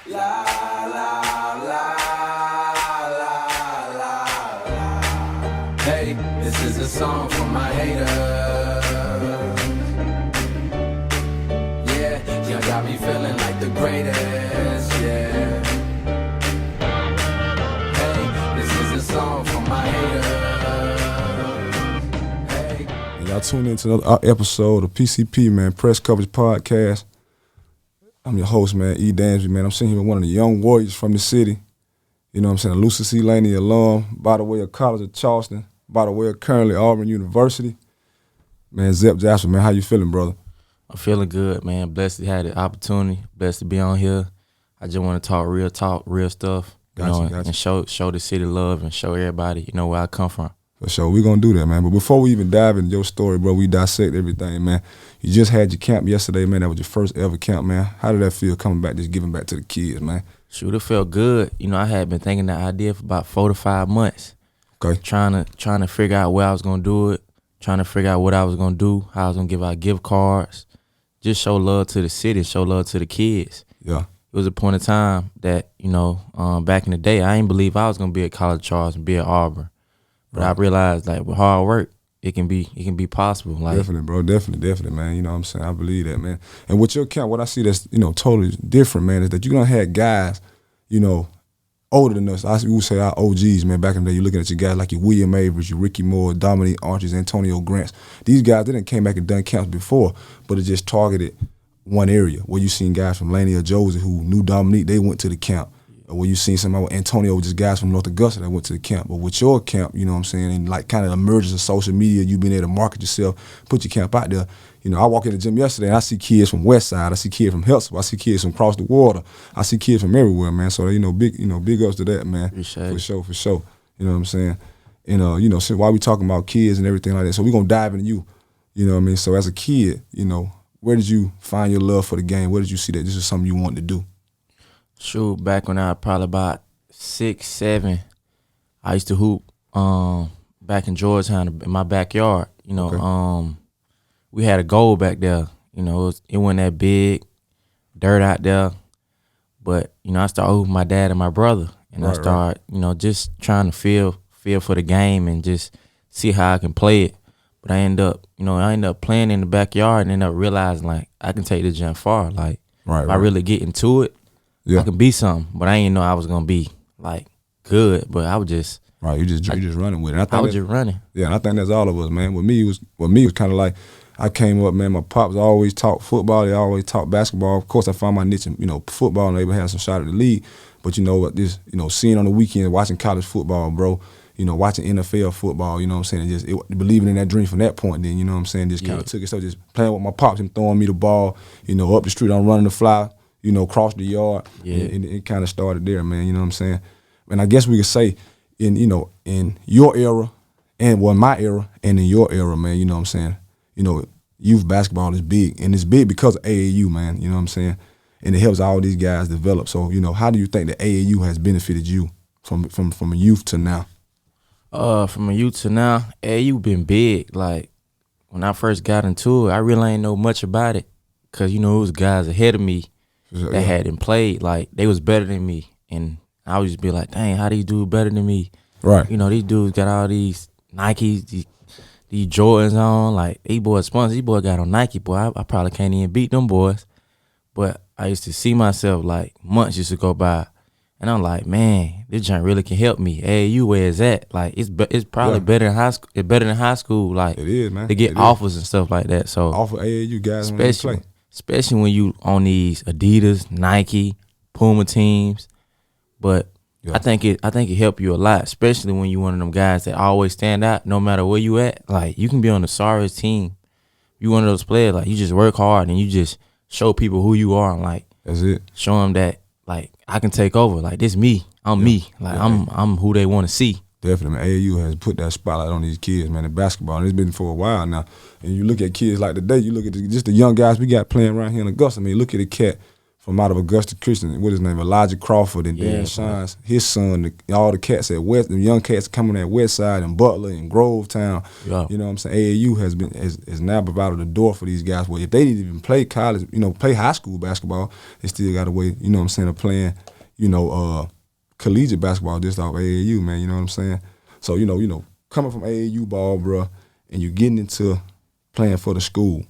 La la la la la la. Hey, this is a song for my haters. Yeah, y'all got me feeling like the greatest. Yeah. Hey, this is a song for my haters. Hey. Y'all tune into another episode of PCP, man, Press Coverage Podcast. I'm your host, man, E. Dansby, man. I'm sitting here with one of the young warriors from the city. You know what I'm saying? Lucy C. Laney alum, by the way of College of Charleston, by the way of currently Auburn University. Man, Zep Jasper, man, how you feeling, brother? I'm feeling good, man. Blessed to have the opportunity. Blessed to be on here. I just want to talk, real stuff. Gotcha. And show the city love and show everybody, where I come from. For sure, we're going to do that, man. But before we even dive into your story, bro, we dissect everything, man. You just had your camp yesterday, man. That was your first ever camp, man. How did that feel coming back, just giving back to the kids, man? Shoot, it felt good. I had been thinking that idea for about 4 to 5 months. Okay. Trying to figure out where I was going to do it, trying to figure out what I was going to do, how I was going to give out gift cards, just show love to the city, show love to the kids. Yeah. It was a point in time that, back in the day, I didn't believe I was going to be at College of Charleston, be at Auburn. But I realized, like, with hard work, it can be possible. Like, definitely, bro. Definitely, man. You know what I'm saying? I believe that, man. And with your camp, what I see that's, totally different, man, is that you done had guys, older than us. We would say our OGs, man, back in the day. You're looking at your guys like your William Average, your Ricky Moore, Dominique Archers, Antonio Grants. These guys, they done came back and done camps before, but it just targeted one area. Where you seen guys from Laney or Josie who knew Dominique, they went to the camp. Or where you seen somebody with Antonio, just guys from North Augusta that went to the camp. But with your camp, you know what I'm saying, and like kind of the emergence of social media, you being able to market yourself, put your camp out there. I walk in the gym yesterday and I see kids from West Side, I see kids from Hillsborough, I see kids from across the water, I see kids from everywhere, man. So big ups to that, man. Appreciate for it. For sure. You know what I'm saying? And so while we talking about kids and everything like that, so we're gonna dive into you. You know what I mean? So as a kid, where did you find your love for the game? Where did you see that this is something you wanted to do? Shoot, back when I was probably about 6, 7, I used to hoop back in Georgetown in my backyard. Okay. We had a goal back there. It wasn't that big, dirt out there. But, I started hooping my dad and my brother. And I started, just trying to feel for the game and just see how I can play it. But I end up playing in the backyard and end up realizing, like, I can take this jump far. Like, if I really get into it, I can be something. But I didn't know I was going to be, like, good. But I was just... Right, you just running with it. I was just running. Yeah, and I think that's all of us, man. With me, it was kind of like, I came up, man, my pops always taught football. They always taught basketball. Of course, I found my niche in, football and able to have some shot at the league. But seeing on the weekend, watching college football, bro, watching NFL football, you know what I'm saying, and just believing in that dream from that point then, you know what I'm saying, just kind of took it. So just playing with my pops, him throwing me the ball, up the street, I'm running the fly, cross the yard. Yeah. And it kind of started there, man, you know what I'm saying. And I guess we could say, in your era, and my era, and in your era, man, you know what I'm saying, youth basketball is big, and it's big because of AAU, man, you know what I'm saying, and it helps all these guys develop. So, how do you think the AAU has benefited you from a youth to now? From a youth to now, AAU been big. Like, when I first got into it, I really ain't know much about it, because, it was guys ahead of me that hadn't played. Like, they was better than me, and I would just be like, dang, how these dudes better than me? Right. These dudes got all these Nikes, these Jordans on. Like, these boys sponsors. These boys got on Nike, boy. I probably can't even beat them boys. But I used to see myself, like, months used to go by. And I'm like, man, this joint really can help me. AAU, where is that? Like, it's probably better than high school. It's better than high school. Like, it is, man. They get offers and stuff like that. So offer AAU guys when they play. Especially when you on these Adidas, Nike, Puma teams. But I think it helped you a lot, especially when you one of them guys that always stand out no matter where you at. Like, you can be on the sorriest team. You one of those players, like, you just work hard and you just show people who you are, and, like, that's it. Show them that, like, I can take over. Like, this me. I'm me. Like, I'm who they want to see. Definitely, man. AAU has put that spotlight on these kids, man, in basketball. And it's been for a while now. And you look at kids like today, you look at just the young guys we got playing around here in Augusta. I mean, look at a cat from out of Augusta Christian, what his name, Elijah Crawford and Dan Shines, his son, all the cats at West, the young cats coming at West Side and Butler and Grovetown. Yeah. You know what I'm saying? AAU has now provided the door for these guys. Well, if they didn't even play college, play high school basketball, they still got a way, you know what I'm saying, of playing, collegiate basketball just off AAU, man. You know what I'm saying? So, coming from AAU ball, bro, and you getting into playing for the school.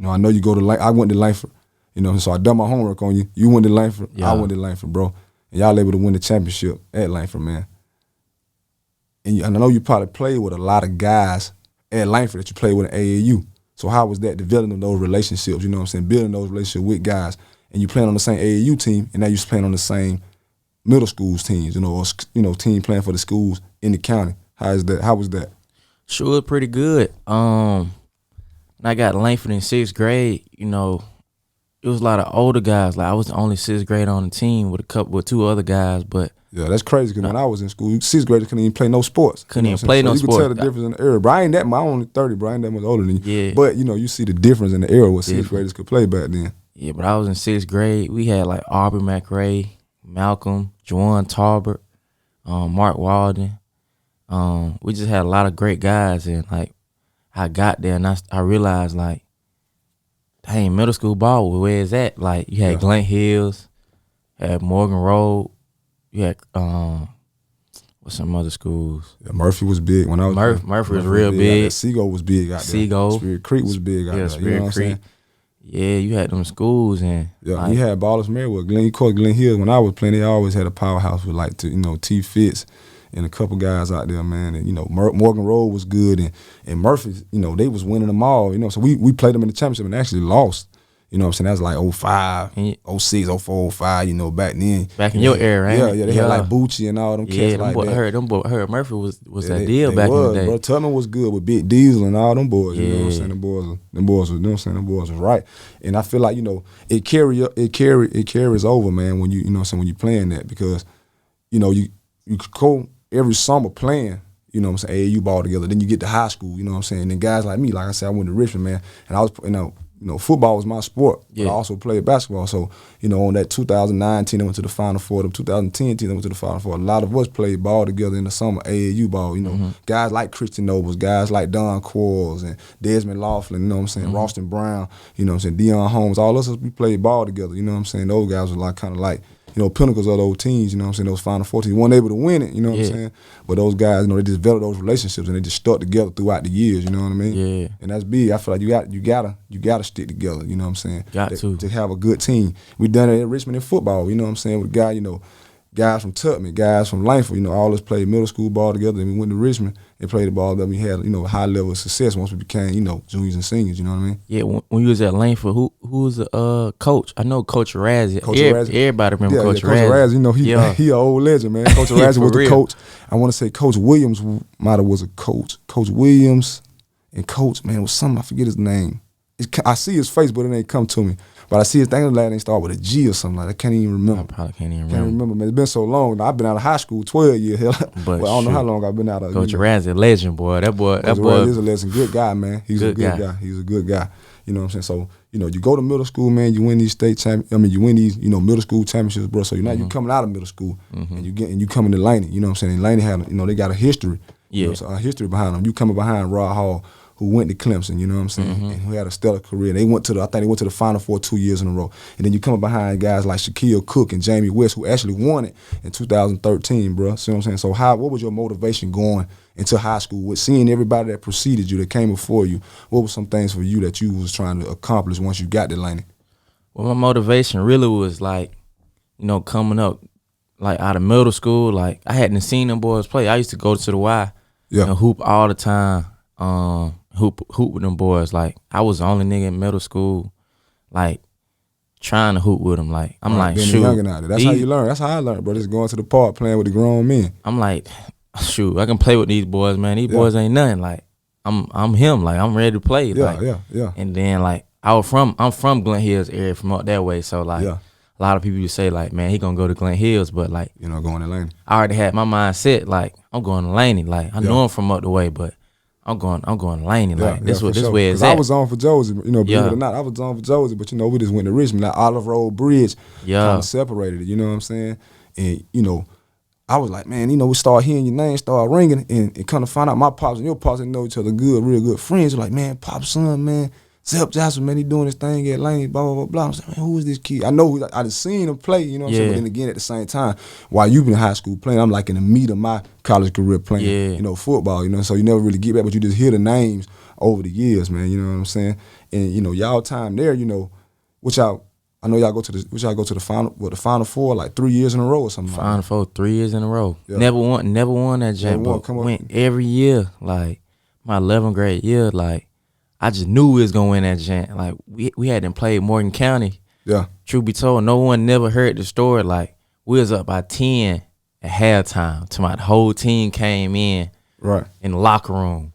I know you go to I went to Langford. So I done my homework on you. You went to Langford, I went to Langford, bro. And y'all able to win the championship at Langford, man. And I know you probably played with a lot of guys at Langford that you played with at AAU. So how was that developing those relationships, you know what I'm saying, building those relationships with guys, and you playing on the same AAU team, and now you're playing on the same middle schools teams, or team playing for the schools in the county. How was that? Sure, pretty good. I got Langford in 6th grade, it was a lot of older guys. Like I was the only 6th grade on the team with two other guys, but yeah, that's crazy. Because when I was in school, 6th graders couldn't even play no sports. Couldn't even play no sports. You could tell the difference in the era. Bro, I ain't that much. I'm only 30, bro. I ain't that much older than you. Yeah. But you see the difference in the era what 6th graders could play back then. Yeah, but I was in 6th grade. We had like Aubrey McRae, Malcolm, Juwan Tarbert, Mark Walden. We just had a lot of great guys, and like I got there and I realized like, dang, middle school ball, where is that? Like you had Glen Hills, had Morgan Road, you had what's some other schools? Yeah, Murphy was big when I was Murphy was real big. Seagull was big out there. Seagull. Spirit Creek was big out there. Spirit Creek. Saying? Yeah, you had them schools and you had Ballers Merriwood, Glen Hills. When I was playing, they always had a powerhouse with like T Fitz and a couple guys out there, man. And Morgan Road was good, and Murphy, they was winning them all. So we played them in the championship and actually lost. You know what I'm saying? That was like 05, 06, 04, 05, back then. Back in your era, right? Yeah, they had like Bucci and all them cats like that. Heard Murphy was that deal back in the day. Bro, Tubman was good with Big Diesel and all them boys. You know what I'm saying? Them boys was right. And I feel like, it carries over, man, when when you playing that, because, you could go every summer playing, AAU ball together. Then you get to high school, you know what I'm saying? And then guys like me, like I said, I went to Richmond, man, and I was, football was my sport, but I also played basketball. So, on that 2009 team that went to the Final Four, the 2010 team that went to the Final Four, a lot of us played ball together in the summer, AAU ball. Guys like Christian Nobles, guys like Don Quarles and Desmond Laughlin, you know what I'm saying, Ralston Brown, you know what I'm saying, Deion Holmes, all of us, we played ball together, you know what I'm saying. Those guys were like kind of like, pinnacles of those teams, you know what I'm saying, those Final Four teams. Weren't able to win it, you know what I'm saying? But those guys, they just developed those relationships and they just stuck together throughout the years, you know what I mean? Yeah. And that's big. I feel like you gotta stick together, you know what I'm saying? To have a good team. We done it at Richmond in football, you know what I'm saying, with guys from Tubman, guys from Langford, all us played middle school ball together, and we went to Richmond and played the ball that we had, a high level of success once we became, juniors and seniors, you know what I mean? Yeah, when you was at Langford, who was the coach? I know Coach Razzie. Everybody remember Coach Razzie. Coach Razzie, he an old legend, man. Coach Razzie was the coach. I want to say Coach Williams might have was a coach. Coach Williams and Coach, man, was something, I forget his name. I see his face, but it ain't come to me. But I see his thing, the last name start with a G or something like that. I can't even remember. I probably can't even remember. Man. It's been so long. I've been out of high school 12 years. But I don't know how long I've been out of. Coach Razzie, legend, boy. That boy is a legend. Good guy, man. He's a good guy. He's a good guy. You know what I'm saying? So, you go to middle school, man, you win these you win these, middle school championships, bro. So now you coming out of middle school and you coming to Laney, you know what I'm saying? And Laney had, they got a history. Yeah. So a history behind them. You coming behind Rod Hall, who went to Clemson, you know what I'm saying, and who had a stellar career. They went to I think they went to the Final Four 2 years in a row. And then you come behind guys like Shaquille Cook and Jamie West, who actually won it in 2013, bro. See what I'm saying? So what was your motivation going into high school with seeing everybody that preceded you, that came before you? What were some things for you that you was trying to accomplish once you got to Laney? Well, my motivation really was like, coming up like out of middle school, like I hadn't seen them boys play. I used to go to the Y and hoop all the time. Hoop with them boys. Like I was the only nigga in middle school, like trying to hoop with them. Like I'm like, shoot, that's how you learn. That's how I learned, bro. Just going to the park playing with the grown men. I'm like, shoot, I can play with these boys, man. These boys ain't nothing. Like I'm him. Like I'm ready to play. Yeah. And then like I'm from Glen Hills area, from up that way. So like a lot of people used to say like, man, he gonna go to Glen Hills, but like going to Laney. I already had my mind set. Like I'm going to Laney. Like I know him from up the way, but I'm going to Laney. Like this for this sure. where it's 'Cause at. I was on for Josie, you know, believe it or not, I was on for Josie, but you know, we just went to Richmond. That Olive Road Bridge kind of separated it, you know what I'm saying? And, you know, I was like, man, you know, we start hearing your name, start ringing, and kind of find out my pops and your pops didn't know each other good, real good friends. Like, man, Pop's son, man, Zep Jasper, man, he doing this thing at Laney, blah, blah, blah, blah. I'm saying, man, who is this kid? I know, I just seen him play, you know what I'm saying? But then again, at the same time, while you've been in high school playing, I'm like in the meat of my college career playing, you know, football, you know, so you never really get back, but you just hear the names over the years, man, you know what I'm saying? And, you know, y'all time there, you know, I know y'all go to the final four like 3 years in a row or something. Final Four 3 years in a row. Yeah. Never won that jam. But went every year. Like my 11th grade year, like I just knew we was gonna win that jam. Like we hadn't played Morgan County. Yeah. Truth be told, no one never heard the story. Like we was up by 10 at halftime. To my whole team came in in the locker room.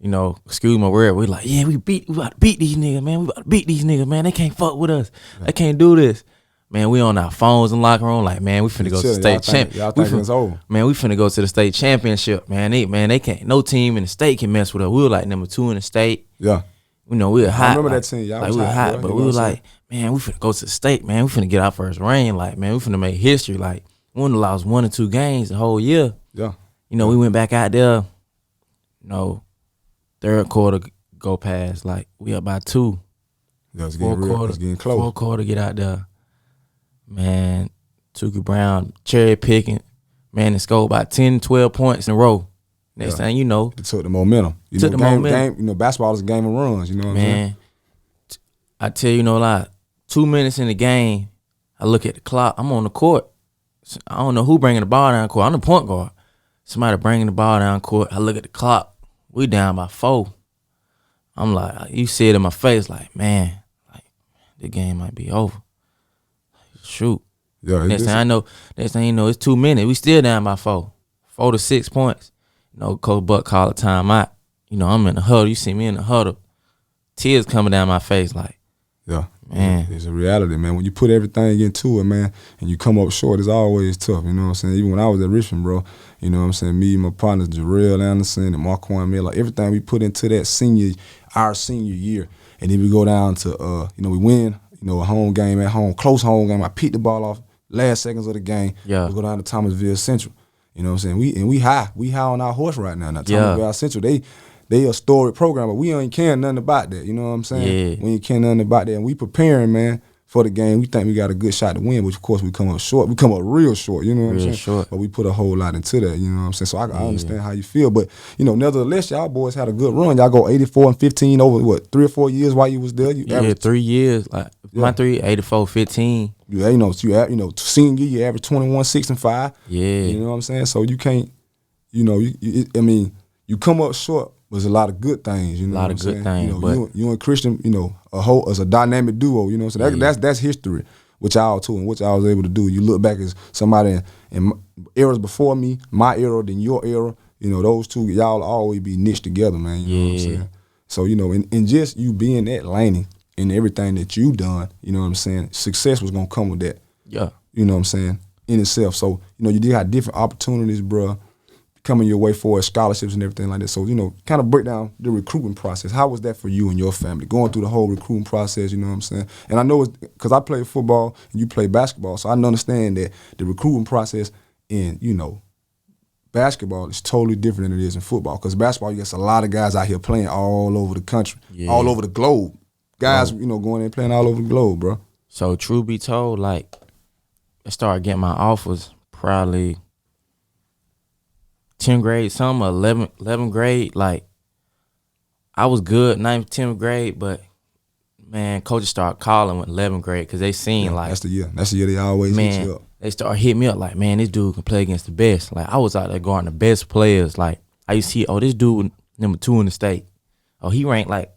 You know, excuse my word, we like, yeah, we about to beat these niggas, man. We about to beat these niggas, man. They can't fuck with us. They can't do this. Man, we on our phones in the locker room, like, man, we finna go to the state championship. Y'all think it's over. Man, we finna go to the state championship, man. They can't, no team in the state can mess with us. We were like number 2 in the state. Yeah. You know, we were hot. I remember like, that team. Y'all like was we were hot, bro. but we were like, man, we finna go to the state, man. We finna get our first ring. Like, man, we finna make history. Like, we only lost 1 or 2 games the whole year. Yeah. You know, we went back out there, you know, third quarter go past, like we up by 2. Yeah, it's getting close. Fourth quarter get out there. Man, Tukey Brown cherry picking. Man, it scored about 10, 12 points in a row. Next thing you know, it took the momentum. You know, basketball is a game of runs. You know what I'm saying? I tell you no lie. 2 minutes in the game, I look at the clock. I'm on the court. I don't know who bringing the ball down court. I'm the point guard. Somebody bringing the ball down court. I look at the clock. We down by 4. I'm like, you see it in my face, like, man, like the game might be over. Shoot. Yeah. Next thing you know, it's 2 minutes. We still down by 4 to 6 points. You know, Coach Buck called a timeout. You know, I'm in the huddle. You see me in the huddle. Tears coming down my face, like, yeah, man. It's a reality, man. When you put everything into it, man, and you come up short, it's always tough. You know what I'm saying? Even when I was at Richmond, bro, you know what I'm saying? Me and my partners, Jarrell Anderson and Marquand Miller, everything we put into that our senior year, and then we go down to, you know, we win, you know, a home game at home, close home game. I picked the ball off last seconds of the game. Yeah. We go down to Thomasville Central. You know what I'm saying? We high on our horse right now. Now Thomasville Central, they a storied program, but we ain't caring nothing about that. You know what I'm saying? Yeah. We ain't caring nothing about that. And we preparing, man, for the game. We think we got a good shot to win, which of course we come up short. We come up real short, you know what I'm saying? Short. But we put a whole lot into that, you know what I'm saying? So I understand how you feel. But, you know, nevertheless, y'all boys had a good run. Y'all go 84-15 over, 3 or 4 years while you was there? Yeah, 3 years. Like, my 84-15. You know, senior year, you average 21-6-5. Yeah. You know what I'm saying? So you can't, you know, you come up short was a lot of good things, you know. A lot of good things. You know, you and Christian, you know, as a dynamic duo, you know. So that's history, which y'all too, and what y'all was able to do. You look back as somebody in eras before me, my era, then your era. You know, those two, y'all always be niched together, man. You know what I'm saying? So, you know, and just you being at Laney and everything that you done, you know what I'm saying, success was gonna come with that. Yeah. You know what I'm saying, in itself. So, you know, you did have different opportunities, bruh, coming your way for scholarships and everything like that. So, you know, kind of break down the recruitment process. How was that for you and your family, going through the whole recruiting process, you know what I'm saying? And I know it's because I played football and you play basketball, so I understand that the recruiting process in, you know, basketball is totally different than it is in football, because basketball, you got a lot of guys out here playing all over the country, all over the globe. Guys, you know, going there playing all over the globe, bro. So, truth be told, like, I started getting my offers probably 10th grade, some 11th grade. Like, I was good 9th, 10th grade, but, man, coaches started calling with 11th grade because they seen, like. That's the year. That's the year they always hit you up. They started hitting me up like, man, this dude can play against the best. Like, I was out there guarding the best players. Like, I used to see, this dude number 2 in the state. He ranked, like,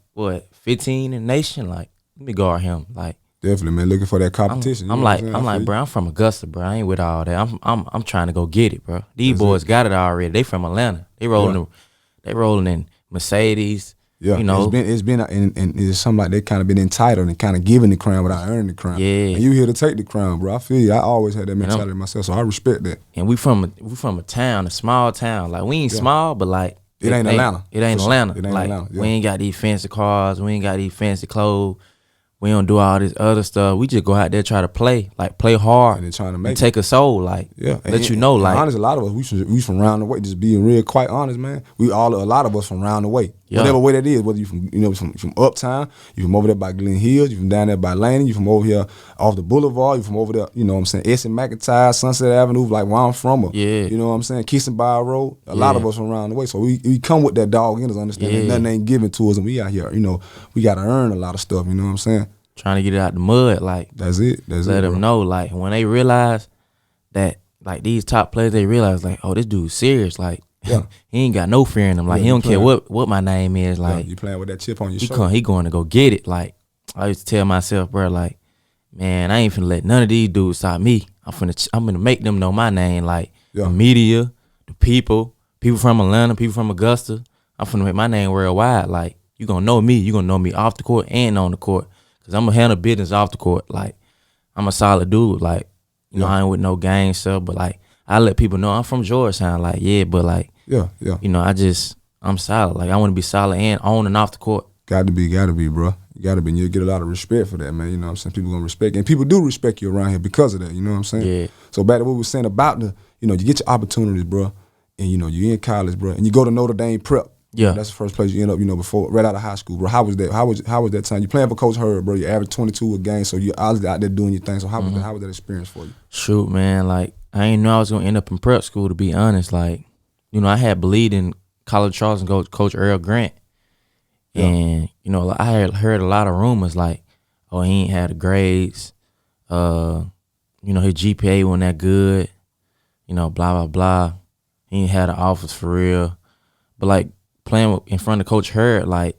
15 in the nation? Like, let me guard him. Like, definitely, man, looking for that competition. I'm like, bro, I'm from Augusta, bro. I ain't with all that. I'm trying to go get it, bro. These boys got it already. They from Atlanta. They rolling in Mercedes. Yeah, you know, it's been and it's something like they kind of been entitled and kind of giving the crown without earning the crown. Yeah, and you here to take the crown, bro. I feel you. I always had that mentality myself, so I respect that. And we from a town, a small town. Like, we ain't small, but like It ain't Atlanta. It ain't For sure. Atlanta. It ain't Like, Atlanta. Yeah. we ain't got these fancy cars. We ain't got these fancy clothes. We don't do all this other stuff. We just go out there try to play hard, And then trying to make take a soul, like Yeah, let you know, like honestly, a lot of us we from round the way. Just being real, quite honest, man. A lot of us from round the way, Yeah. whatever way that is. Whether you from uptown, you from over there by Glen Hills, you from down there by Laney, you from over here off the Boulevard, you from over there, you know what I'm saying, Essex McIntyre, Sunset Avenue, like where I'm from, or, Yeah. you know what I'm saying, Kissing Bar Road. A lot of us from around the way, so we come with that dog in us, understanding Yeah. nothing ain't given to us, and we out here, we got to earn a lot of stuff. You know what I'm saying? trying to get it out the mud, like That's it. let bro. them know, like when they realize that, like these top players, they realize like, oh, this dude's serious, like Yeah. he ain't got no fear in him, like Yeah, he you don't care playing. what my name is, Yeah, like you playing with that chip on your shoulder. he going to go get it. Like I used to tell myself, bro, like, man, I ain't finna let none of these dudes stop me. I'm gonna make them know my name, like Yeah. the media, the people from Atlanta, people from Augusta. I'm finna make my name worldwide. Like you gonna know me. You gonna know me off the court and on the court. Cause I'm gonna handle business off the court. Like I'm a solid dude. Like you know, I ain't with no gang stuff. But like I let people know I'm from Georgetown. Like yeah, but like Yeah. you know, I'm solid. Like I want to be solid and on and off the court. Got to be, bro. You got to be. And you'll get a lot of respect for that, man. You know what I'm saying? People going to respect you. And people do respect you around here because of that. You know what I'm saying? Yeah. So back to what we were saying about you get your opportunities, bro. And, you're in college, bro. And you go to Notre Dame prep. Yeah. That's the first place you end up, before, right out of high school, bro. How was that? How was that time? You playing for Coach Hurd, bro. You average 22 a game. So you're obviously out there doing your thing. So how was that experience for you? Shoot, man, like I ain't know I was gonna end up in prep school, to be honest. Like, I had believed in College of Charleston Coach Earl Grant. Yeah. And, I had heard a lot of rumors like, oh, he ain't had the grades, his GPA wasn't that good, blah, blah, blah. He ain't had an office for real. But like playing in front of Coach Hurd, like,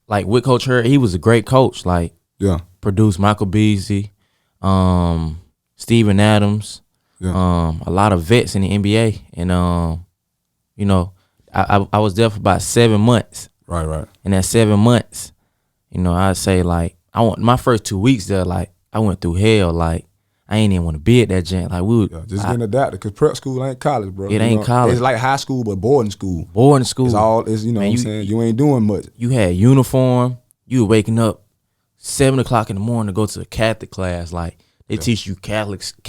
like with Coach Hurd, he was a great coach. Like, Yeah. produced Michael Beasley, Steven Adams, Yeah. a lot of vets in the NBA. And, I was there for about 7 months. Right. And that 7 months, I'd say like, my first 2 weeks there, like I went through hell. Like I ain't even want to be at that gym. Like we would, Yeah, just getting adapted because prep school ain't college, bro. It ain't college. It's like high school, but boarding school. boarding school. It's all, you know Man, what I'm saying? You ain't doing much. You had uniform. You were waking up 7 o'clock in the morning to go to a Catholic class. Like they teach you Catholic stuff.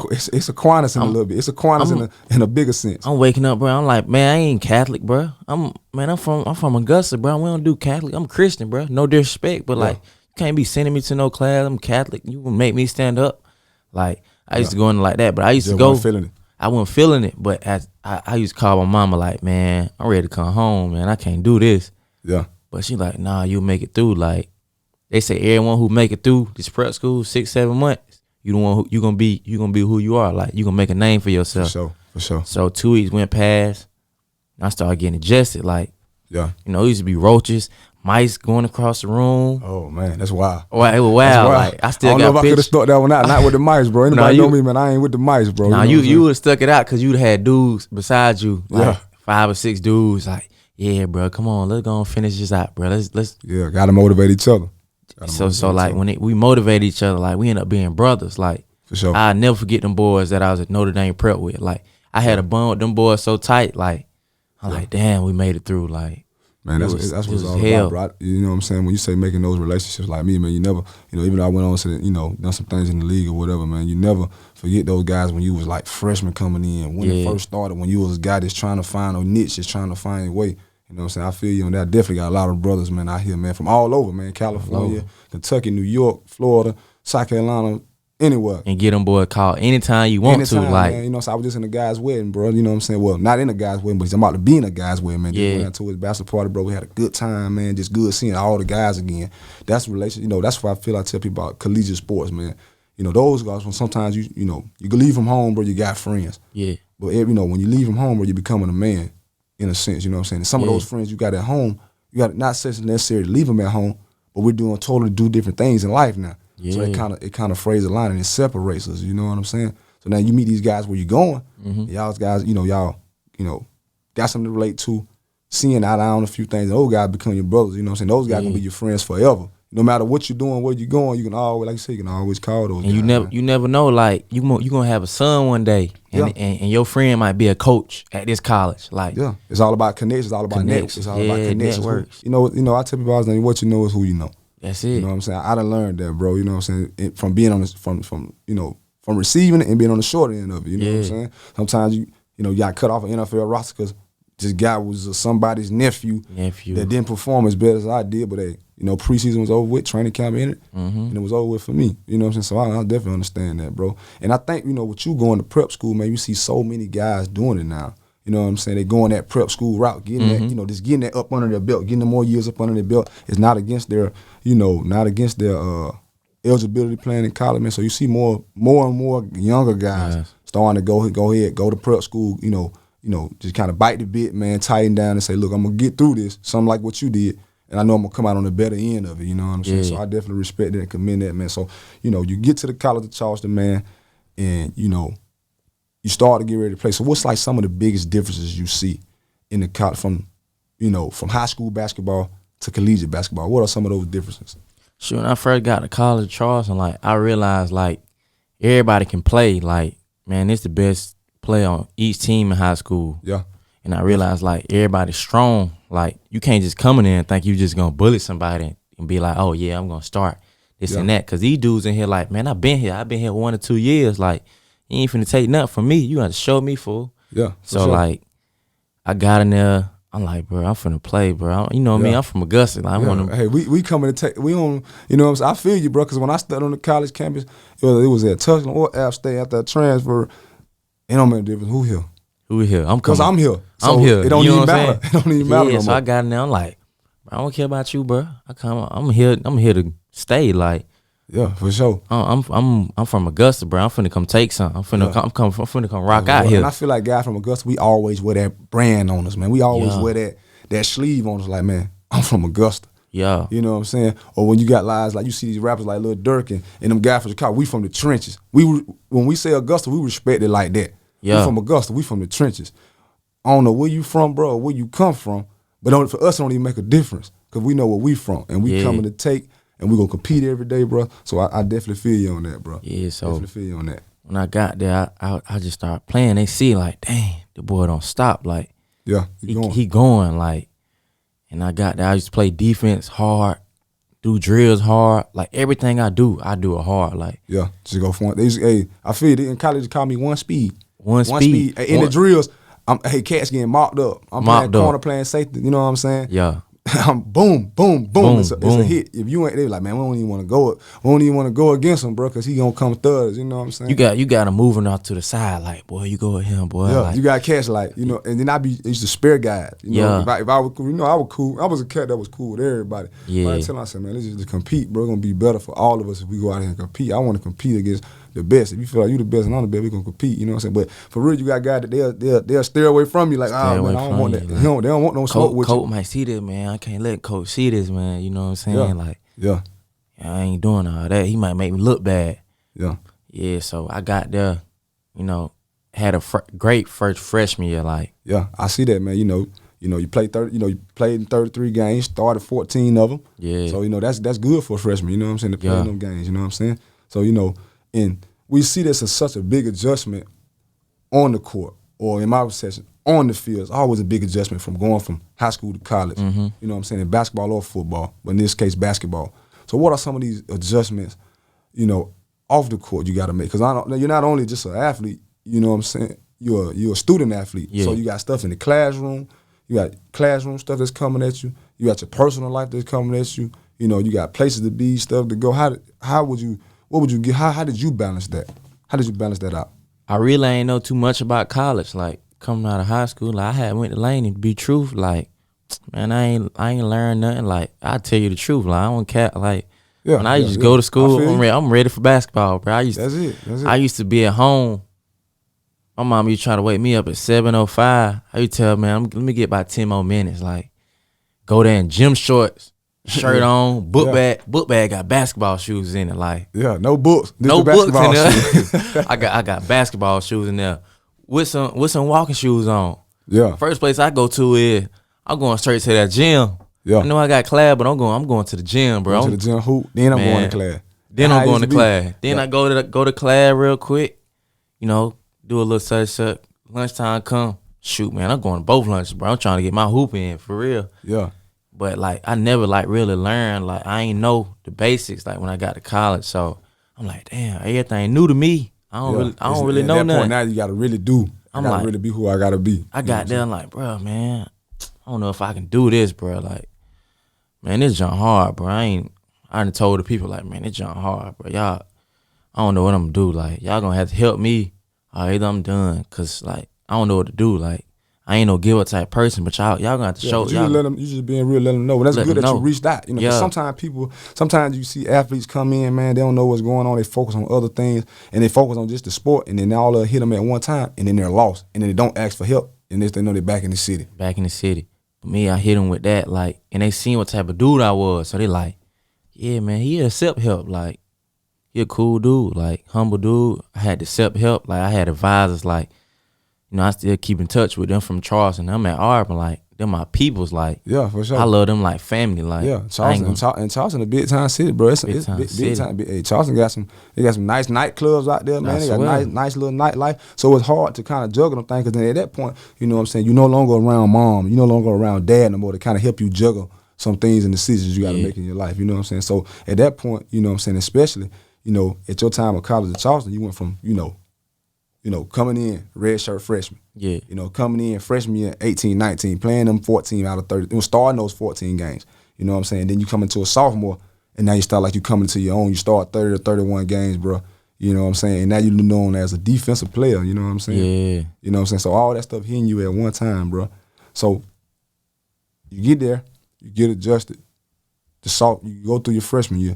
It's Aquinas in a little bit. It's Aquinas in a bigger sense. I'm waking up, bro. I'm like, man, I ain't Catholic, bro. I'm from Augusta, bro. We don't do Catholic. I'm Christian, bro. No disrespect, but like, you can't be sending me to no class. I'm Catholic. You gonna make me stand up? Like, I used to go in like that, but I used to go. Feeling it. I wasn't feeling it, but I used to call my mama like, man, I'm ready to come home, man. I can't do this. Yeah. But she like, nah, you'll make it through. Like, they say everyone who make it through this prep school 6-7 months, you gonna be who you are. Like you gonna make a name for yourself. For sure. So 2 weeks went past, and I started getting adjusted. Like, Yeah. it used to be roaches, mice going across the room. Oh man, that's wild. Oh, it was wild. Like I still I don't got know if I could have stuck that one out. Not with the mice, bro. Anybody know me, man? I ain't with the mice, bro. Nah, know what I'm you would have stuck it out because you'd had dudes beside you, like 5 or 6 dudes. Like, yeah, bro, come on, let's go and finish this out, bro. Let's. Yeah, gotta motivate each other. So like when we motivate each other, like we end up being brothers. Like For sure. I never forget them boys that I was at Notre Dame prep with. Like I had a bond with them boys so tight. Like I'm like, damn, we made it through. Like. Man, that's what it's all about, bro. You know what I'm saying? When you say making those relationships like me, man, you never, even though I went on to, done some things in the league or whatever, man, you never forget those guys when you was like freshman coming in, when it first started, when you was a guy that's trying to find a niche, just trying to find a way. You know what I'm saying? I feel you on that. I definitely got a lot of brothers, man, out here, man, from all over, man, California, Kentucky, New York, Florida, South Carolina, anywhere. And get them boy called anytime you want to. Like, man, so I was just in a guy's wedding, bro. You know what I'm saying? Well, not in a guy's wedding, but I'm about to be in a guy's wedding, man. Just went out to his bachelor party, bro. We had a good time, man. Just good seeing all the guys again. That's relation. That's why I feel I tell people about collegiate sports, man. Those guys, when sometimes you can leave from home, bro, you got friends. Yeah. But when you leave from home, bro, you're becoming a man, in a sense. You know what I'm saying? And some of those friends you got at home, you got not necessarily leave them at home, but we're doing totally different things in life now. Yeah. So it kind of phrases a line and it separates us. You know what I'm saying? So now you meet these guys where you're going. And y'all guys, y'all got something to relate to, seeing eye on a few things. And those guys become your brothers. You know what I'm saying? Those guys gonna be your friends forever. no matter what you're doing, where you're going, you can always, like you say, you can always call those And guys. you never know, like you gonna have a son one day, and your friend might be a coach at this college. Like it's all about connections, it's all about networks, it's all about connections. Networks. You know, I tell people all the time, what you know is who you know. That's it. You know what I'm saying? I done learned that, bro. You know what I'm saying? From being on this, from receiving it and being on the short end of it. You know what I'm saying? Sometimes you got cut off an NFL roster because this guy was somebody's nephew that didn't perform as bad as I did, but preseason was over with, training camp ended, and it was over with for me. You know what I'm saying? So I definitely understand that, bro. And I think, with you going to prep school, man, you see so many guys doing it now. You know what I'm saying? They going that prep school route, getting that, just getting that up under their belt, getting the more years up under their belt. It's not against their, eligibility plan in college, man. So you see more and more younger guys starting to go ahead, go to prep school, just kind of bite the bit, man, tighten down and say, look, I'm going to get through this, something like what you did, and I know I'm going to come out on the better end of it, you know what I'm saying? So I definitely respect that and commend that, man. So, you get to the College of Charleston, man, and, you start to get ready to play. So what's like some of the biggest differences you see in the college from high school basketball to collegiate basketball? What are some of those differences? Sure, when I first got to College of Charleston, like, I realized, like, everybody can play. Like, man, it's the best player on each team in high school. Yeah. And I realized, like, everybody's strong. Like, you can't just come in there and think you just going to bully somebody and be like, oh, yeah, I'm going to start this and that. Because these dudes in here, like, man, I've been here 1 or 2 years. Like, you ain't finna take nothing from me. You got to show me, fool. Yeah. So, like, I got in there. I'm like, bro, I'm finna play, bro. You know what I mean? I'm from Augusta. Like, I want to. Hey, we coming to take. We on. You know what I'm saying? I feel you, bro. Because when I studied on the college campus, whether it was at Tucson or App State after I transfer, it don't make a difference who here. Who here? I'm coming. Because I'm here. So I'm here. It don't You know even what I'm matter. It don't even matter. No so more. I got in there. I'm like, bro, I don't care about you, bro. I'm here to stay. Like, yeah, for sure. I'm from Augusta, bro. I'm finna come take some. I'm finna come rock out here. And I feel like guys from Augusta, we always wear that brand on us, man. We always wear that sleeve on us. Like, man, I'm from Augusta. Yeah. You know what I'm saying? Or when you got lives like you see these rappers like Lil Durk and them guys from Chicago, we from the trenches. When we say Augusta, we respect it like that. Yeah. We from Augusta, we from the trenches. I don't know where you from, bro, or where you come from, but for us, it don't even make a difference because we know where we from and we coming to take. And we gonna compete every day, bro. So I definitely feel you on that, bro. Yeah, so definitely feel you on that. When I got there, I just started playing. They see like, dang, the boy don't stop. Like, he going like. And I got there. I used to play defense hard, do drills hard. Like everything I do it hard. Like just go for it. I feel it. In college, they call me one speed. One speed. In the drills, cats getting mocked up. I'm playing corner, playing safety. You know what I'm saying? Yeah. I'm boom, boom, boom. It's a hit. If you ain't, they like, man, we don't even want to go. We don't even want to go against him, bro, because he gonna come thuds. You know what I'm saying? You got him moving out to the side, like, boy, you go with him, boy. Yeah, like, you got catch, like, and then I used to spare guys. You know, if I was, I was cool. I was a cat that was cool with everybody. Yeah. But I tell myself, man, let's just compete, bro. It's gonna be better for all of us if we go out here and compete. I want to compete against the best. If you feel like you the best and I'm the best, we gonna compete. You know what I'm saying? But for real, you got guys that they'll steer away from you, like, man, I don't want that. Like, they don't want no smoke with you. Coach might see this, man. I can't let Coach see this, man. You know what I'm saying? Like, I ain't doing all that. He might make me look bad. Yeah. So I got there, had a great first freshman year. Like, I see that, man. You played 30. You played in 33 games, started 14 of them. Yeah. So that's good for a freshman. You know what I'm saying? To play in them games. You know what I'm saying? So and we see this as such a big adjustment on the court, or in my perception, on the field. It's always a big adjustment from going from high school to college. You know what I'm saying? In basketball or football, but in this case, basketball. So what are some of these adjustments, off the court you got to make? Because you're not only just an athlete. You know what I'm saying? You're a student athlete. So you got stuff in the classroom. You got classroom stuff that's coming at you. You got your personal life that's coming at you. You got places to be, stuff to go. What would you get? How did you balance that? How did you balance that out? I really ain't know too much about college. Like, coming out of high school, like, I had went to Laney, to be truth. Like, man, I ain't learned nothing. Like, I tell you the truth. Like, I don't care. Like, when I used to go to school, I'm ready for basketball, bro. That's it. I used to be at home. My mom used to try to wake me up at 7:05. I used to tell her, man, let me get about 10 more minutes. Like, go there in gym shorts, shirt on, book bag got basketball shoes in it. Like, no books. No books in there. I got basketball shoes in there with some walking shoes on. Yeah. First place I go to is I'm going straight to that gym. Yeah. I know I got class, but I'm going to the gym, bro. Go to the gym hoop, then I'm going to class. Then That's I'm how it going to used be. class. Then I go to class real quick. You know, do a little such. Lunchtime come. Shoot, man, I'm going to both lunches, bro. I'm trying to get my hoop in for real. Yeah. But like I never like really learned. Like I ain't know the basics like when I got to college. So I'm like, damn, everything new to me. I don't really know at that nothing. point now you gotta really do. I gotta really be who I gotta be. I got there like, bro, man, I don't know if I can do this, bro. Like, man, this junk hard, bro. I done told the people like, man, this junk hard, bro. Y'all, I don't know what I'm gonna do. Like, y'all gonna have to help me, or either I'm done. Cause like, I don't know what to do. Like, I ain't no give up type person, but y'all gonna have to show. You let them. You just being real, let them know. But that's good that you reached out. You know, 'cause sometimes you see athletes come in, man, they don't know what's going on. They focus on other things, and they focus on just the sport, and then all hit them at one time, and then they're lost, and then they don't ask for help, and they know they're back in the city. Back in the city. But me, I hit them with that, like, and they seen what type of dude I was, so they like, yeah, man, he accept help, like, he a cool dude, like, humble dude. I had to accept help, like, I had advisors, like. You know, I still keep in touch with them from Charleston. I'm at Auburn, like, them my peoples, like. Yeah, for sure. I love them like family, like. Yeah, Charleston a big time city, bro. It's big time. Hey, Charleston got some nice nightclubs out there, man. They got nice little nightlife. So it's hard to kind of juggle them things, because then at that point, you know what I'm saying, you no longer around mom, you no longer around dad no more to kind of help you juggle some things and decisions you got to make in your life. You know what I'm saying? So at that point, you know what I'm saying, especially, you know, at your time of College of Charleston, you went from, you know, coming in red shirt freshman. Yeah. You know, coming in freshman year, 18, 19, playing them 14 out of 30. It was starting those 14 games. You know what I'm saying? Then you come into a sophomore, and now you start like you coming to your own. You start 30 or 31 games, bro. You know what I'm saying? And now you're known as a defensive player. You know what I'm saying? Yeah. You know what I'm saying? So all that stuff hitting you at one time, bro. So you get there, you get adjusted. You go through your freshman year,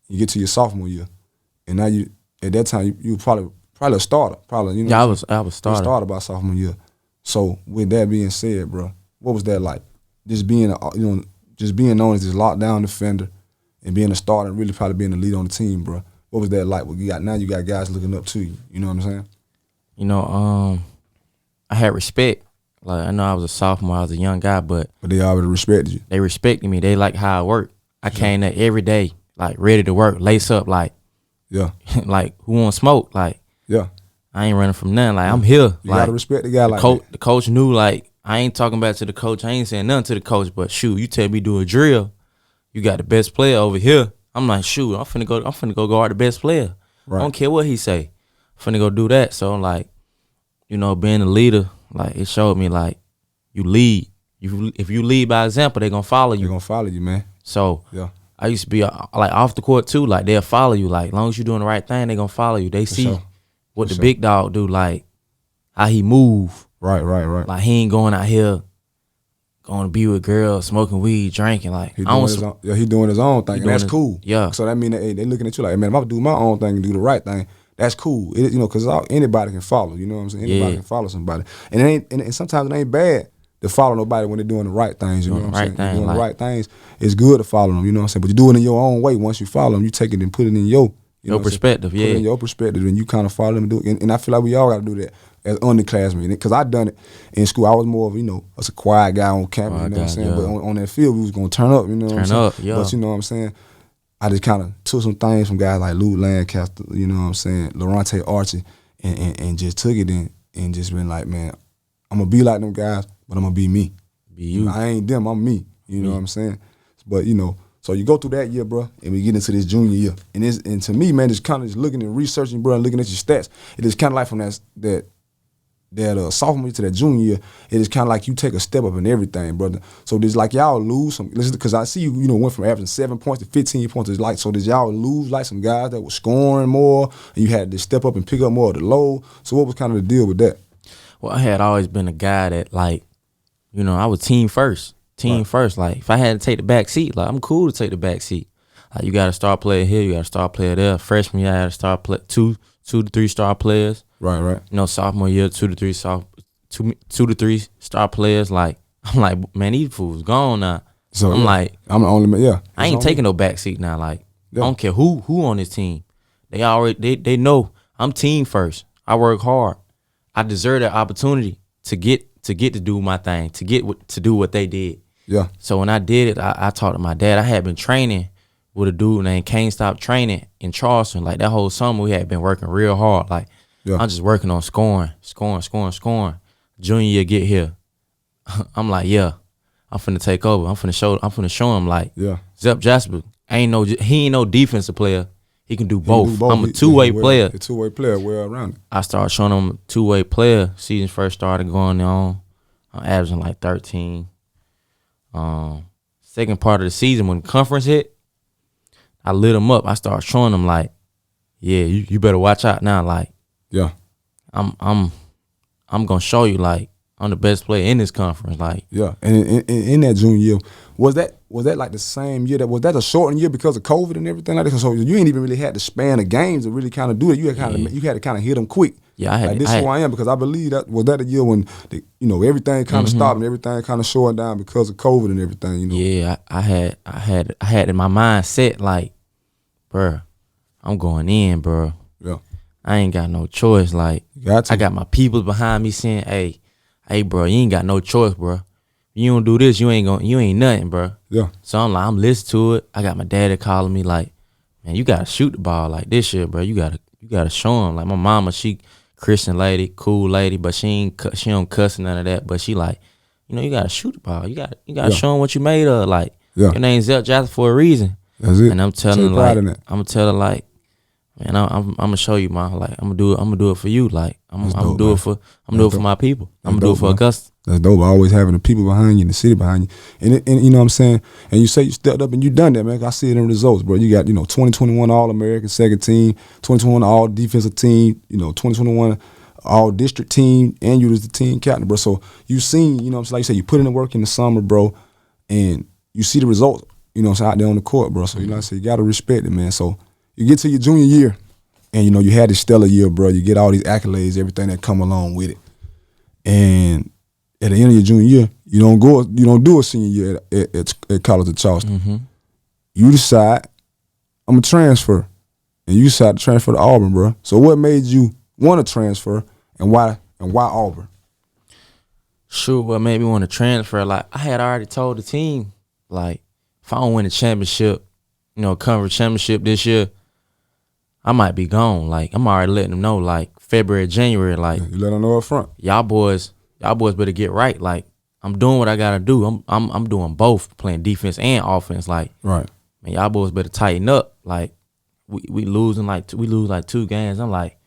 you get to your sophomore year, and now you at that time you probably a starter, probably. You know, I was starter. You started by sophomore year. So with that being said, bro, what was that like? Just being known as this lockdown defender and being a starter and really probably being the lead on the team, bro. What was that like? Well, now you got guys looking up to you. You know what I'm saying? You know, I had respect. Like, I know I was a sophomore, I was a young guy, but they already respected you. They respected me. They liked how I worked. I came there every day, like ready to work, lace up, like, like who want smoke, like. Yeah, I ain't running from nothing. Like, I'm here. You gotta respect the guy like that. The coach knew, like, I ain't talking back to the coach. I ain't saying nothing to the coach, but shoot, you tell me do a drill, you got the best player over here. I'm like, shoot, I'm finna go guard the best player. Right. I don't care what he say. I'm finna go do that. So I'm like, you know, being a leader, like, it showed me, like, you lead. If you lead by example, they gonna follow you. They're gonna follow you, man. So I used to be like off the court too. Like, they'll follow you. Like, as long as you doing the right thing, they gonna follow you. They see what the big dog do, like how he move. Right. Like, he ain't going out here going to be with girls, smoking weed, drinking. Like, he doing his own thing, and that's cool. Yeah. So that mean they looking at you like, man, if I do my own thing and do the right thing, that's cool. You know, because anybody can follow. You know what I'm saying? Anybody can follow somebody, and sometimes it ain't bad to follow nobody when they're doing the right things. You know what I'm saying? Doing the right things, it's good to follow them. You know what I'm saying? But you do it in your own way. Once you follow them, you take it and put it in your perspective. Put it in your perspective, and you kind of follow them and do it. And I feel like we all got to do that as underclassmen, because I done it in school. I was more of, a quiet guy on campus. You know what I'm saying? But on that field, we was gonna turn up. You know what I'm saying? But you know what I'm saying? I just kind of took some things from guys like Luke Lancaster, you know what I'm saying, Lorante Archie, and just took it in and just been like, man, I'm gonna be like them guys, but I'm gonna be me. Be you. I ain't them, I'm me. You know what I'm saying? But so you go through that year, bro, and we get into this junior year, and to me, man, just kind of just looking and researching, bro, and looking at your stats. It is kind of like from that sophomore year to that junior year, it is kind of like you take a step up in everything, brother. So there's like y'all lose some, because I see you, went from averaging 7 points to 15 points. It's like, so did y'all lose like some guys that were scoring more, and you had to step up and pick up more of the load? So what was kind of the deal with that? Well, I had always been a guy that, like, I was team first. First. Like, if I had to take the back seat, like, I'm cool to take the back seat. Like, you got to start player here, you got to start player there. Freshman year, I had to start two to three star players. Right. Sophomore year, 2 to 3 star players. Like, I'm like, man, these fools gone now. So I'm like, I'm the only man. I ain't taking no back seat now. Like, I don't care who on this team. They know I'm team first. I work hard. I deserve that opportunity to get to do my thing, to do what they did. Yeah. So when I did it, I talked to my dad. I had been training with a dude named Can't Stop Training in Charleston. Like that whole summer, we had been working real hard. Like I'm just working on scoring. Junior year get here, I'm like, yeah, I'm finna take over. I'm finna show him like, Zep Jasper he ain't no defensive player. He can do both. I'm a two-way player. A two-way player, well around it. I started showing him two-way player. Season first started going on. I'm averaging like 13. Second part of the season when conference hit, I lit him up. I started showing him like, yeah, you better watch out now. Like, yeah, I'm gonna show you like I'm the best player in this conference. Like, yeah. And in that junior year, was that like the same year? Was that a shortened year because of COVID and everything like that? So you ain't even really had to span the games to really kind of do it. You had to kind of hit them quick. Yeah, I had. Like, this is who I am, because I believe that was that a year when everything kind of stopped and everything kind of shortened down because of COVID and everything. You know. Yeah, I had in my mind set like, bruh, I'm going in, bruh. Yeah. I ain't got no choice. Like, I got my people behind me saying, hey, bro, you ain't got no choice, bro. You don't do this, you ain't nothing, bro. Yeah. So I'm listening to it. I got my daddy calling me like, man, you gotta shoot the ball like this year, bro. You gotta show him. Like, my mama, she Christian lady, cool lady, but she don't cuss none of that. But she like, you gotta shoot the ball. You gotta show him what you made of. Like, your name's Zep Jasper for a reason. That's it. And I'm telling her like, I'm gonna tell her like, man, I'm gonna show you, man. Like, I'm gonna do it for you. Like, I'm gonna do it for my people. I'm gonna do it for Augusta. That's dope. Always having the people behind you and the city behind you. And you know what I'm saying? And you say you stepped up and you done that, man. I see it in results, bro. You got, 2021 All-American second team, 2021 All-Defensive team, 2021 All-District team, and you was the team captain, bro. So you seen, like you said, you put in the work in the summer, bro, and you see the results, out there on the court, bro. So, like I said, you got to respect it, man. So you get to your junior year, and, you had this stellar year, bro. You get all these accolades, everything that come along with it. And at the end of your junior year, you don't do a senior year at College of Charleston. Mm-hmm. You decide, I'm going to transfer. And you decide to transfer to Auburn, bro. So what made you want to transfer, and why Auburn? Sure, what made me want to transfer, like, I had already told the team, like, if I don't win the championship, conference championship this year, I might be gone. Like, I'm already letting them know, like, February, January, like, you let them know up front. Y'all boys better get right. Like, I'm doing what I gotta do. I'm doing both, playing defense and offense. Like, right, man, y'all boys better tighten up. Like, we lose like 2 games. I'm like,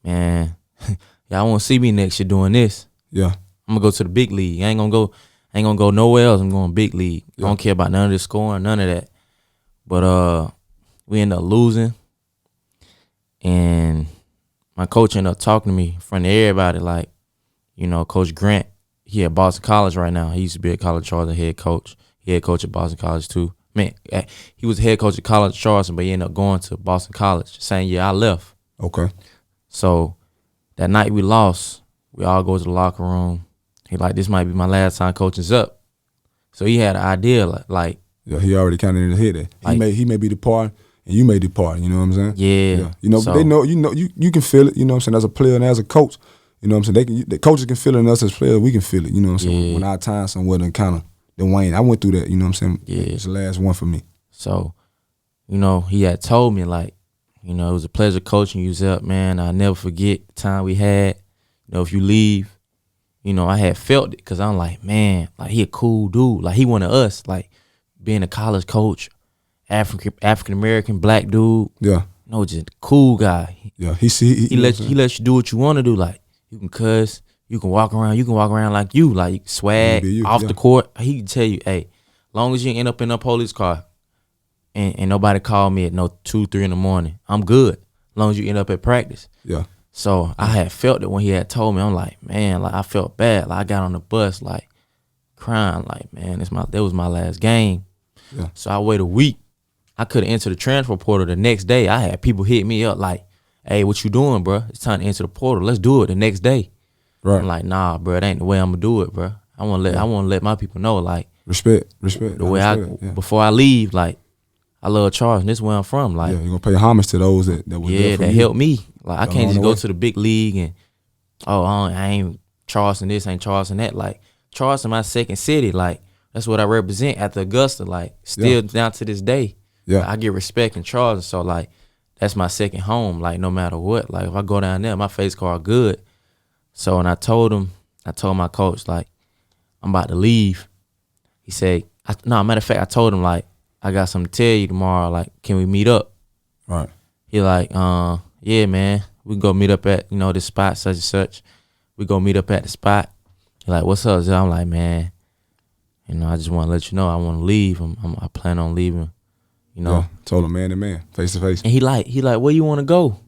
man, y'all won't see me next year doing this. Yeah, I'm gonna go to the big league. I ain't gonna go nowhere else. I'm going big league. Yeah. I don't care about none of this scoring, none of that. But we end up losing, and my coach ended up talking to me in front of everybody, like, Coach Grant, he at Boston College right now. He used to be at College of Charleston head coach. He head coach at Boston College too. Man, he was head coach at College of Charleston, but he ended up going to Boston College. Same year I left. Okay. So that night we lost, we all go to the locker room. He like, this might be my last time coaching Zep. So he had an idea like yeah, he already kind of in the head there. Like, he may be departing and you may depart. You know what I'm saying? Yeah. So, but they know. You can feel it. You know what I'm saying? As a player and as a coach. You know what I'm saying? The coaches can feel it, and us as players, we can feel it. You know what I'm saying? When our time somewhere then kind of then wane. I went through that. You know what I'm saying? Yeah. It's the last one for me. So, he had told me, like, it was a pleasure coaching you, Zep, man. I'll never forget the time we had. If you leave, I had felt it, because I'm like, man, like, he a cool dude. Like, he one of us, like, being a college coach, African-American, black dude. Yeah. Just a cool guy. Yeah. He let you do what you want to do. Like, you can cuss, you can walk around like you, like swag off the court. He can tell you, hey, long as you end up in a police car and nobody call me at 2, 3 in the morning, I'm good. As long as you end up at practice. Yeah. So I had felt it when he had told me. I'm like, man, like, I felt bad. Like, I got on the bus, like, crying, like, man, that was my last game. Yeah. So I wait a week. I could have entered the transfer portal the next day. I had people hit me up like, hey, what you doing, bro? It's time to enter the portal. Let's do it the next day. Right. I'm like, nah, bro, it ain't the way I'm gonna do it, bro. I want to let my people know, like, respect. The way before I leave, like, I love Charleston. This is where I'm from. Like, yeah, you're gonna pay homage to those that were there for that you. helped me. Like, I can't just go to the big league and I ain't Charleston this, ain't Charleston that. Like, Charleston my second city. Like, that's what I represent at the Augusta. Like still down to this day. Yeah. I get respect in Charleston. So like that's my second home. Like no matter what. Like if I go down there, my face card good. So when I told my coach like I'm about to leave. He said, matter of fact, I told him like I got something to tell you tomorrow. Like, can we meet up? Right. He like, yeah, man. We can go meet up at, this spot, such and such. We go meet up at the spot. He like, what's up, Zep? I'm like, man, I just want to let you know I want to leave. I plan on leaving, Yeah. Told him man to man, face to face. And he like, where you want to go?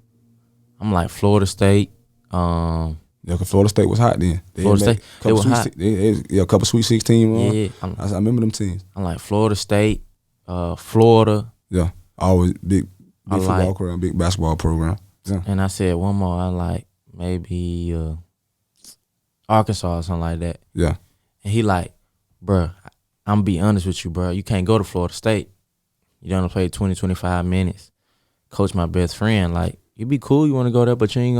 I'm like, Florida State. Yeah, because Florida State was hot then. Florida State, they were hot. A couple Sweet 16 runs. Yeah. I remember them teams. I'm like, Florida State, Florida. Yeah, always big football program, big basketball program. Yeah. And I said one more. I like maybe Arkansas or something like that. Yeah. And he like, bruh, I'm gonna be honest with you, bruh. You can't go to Florida State. You done play 20, 25 minutes. Coach my best friend. Like, you be cool, you want to go there, but it ain't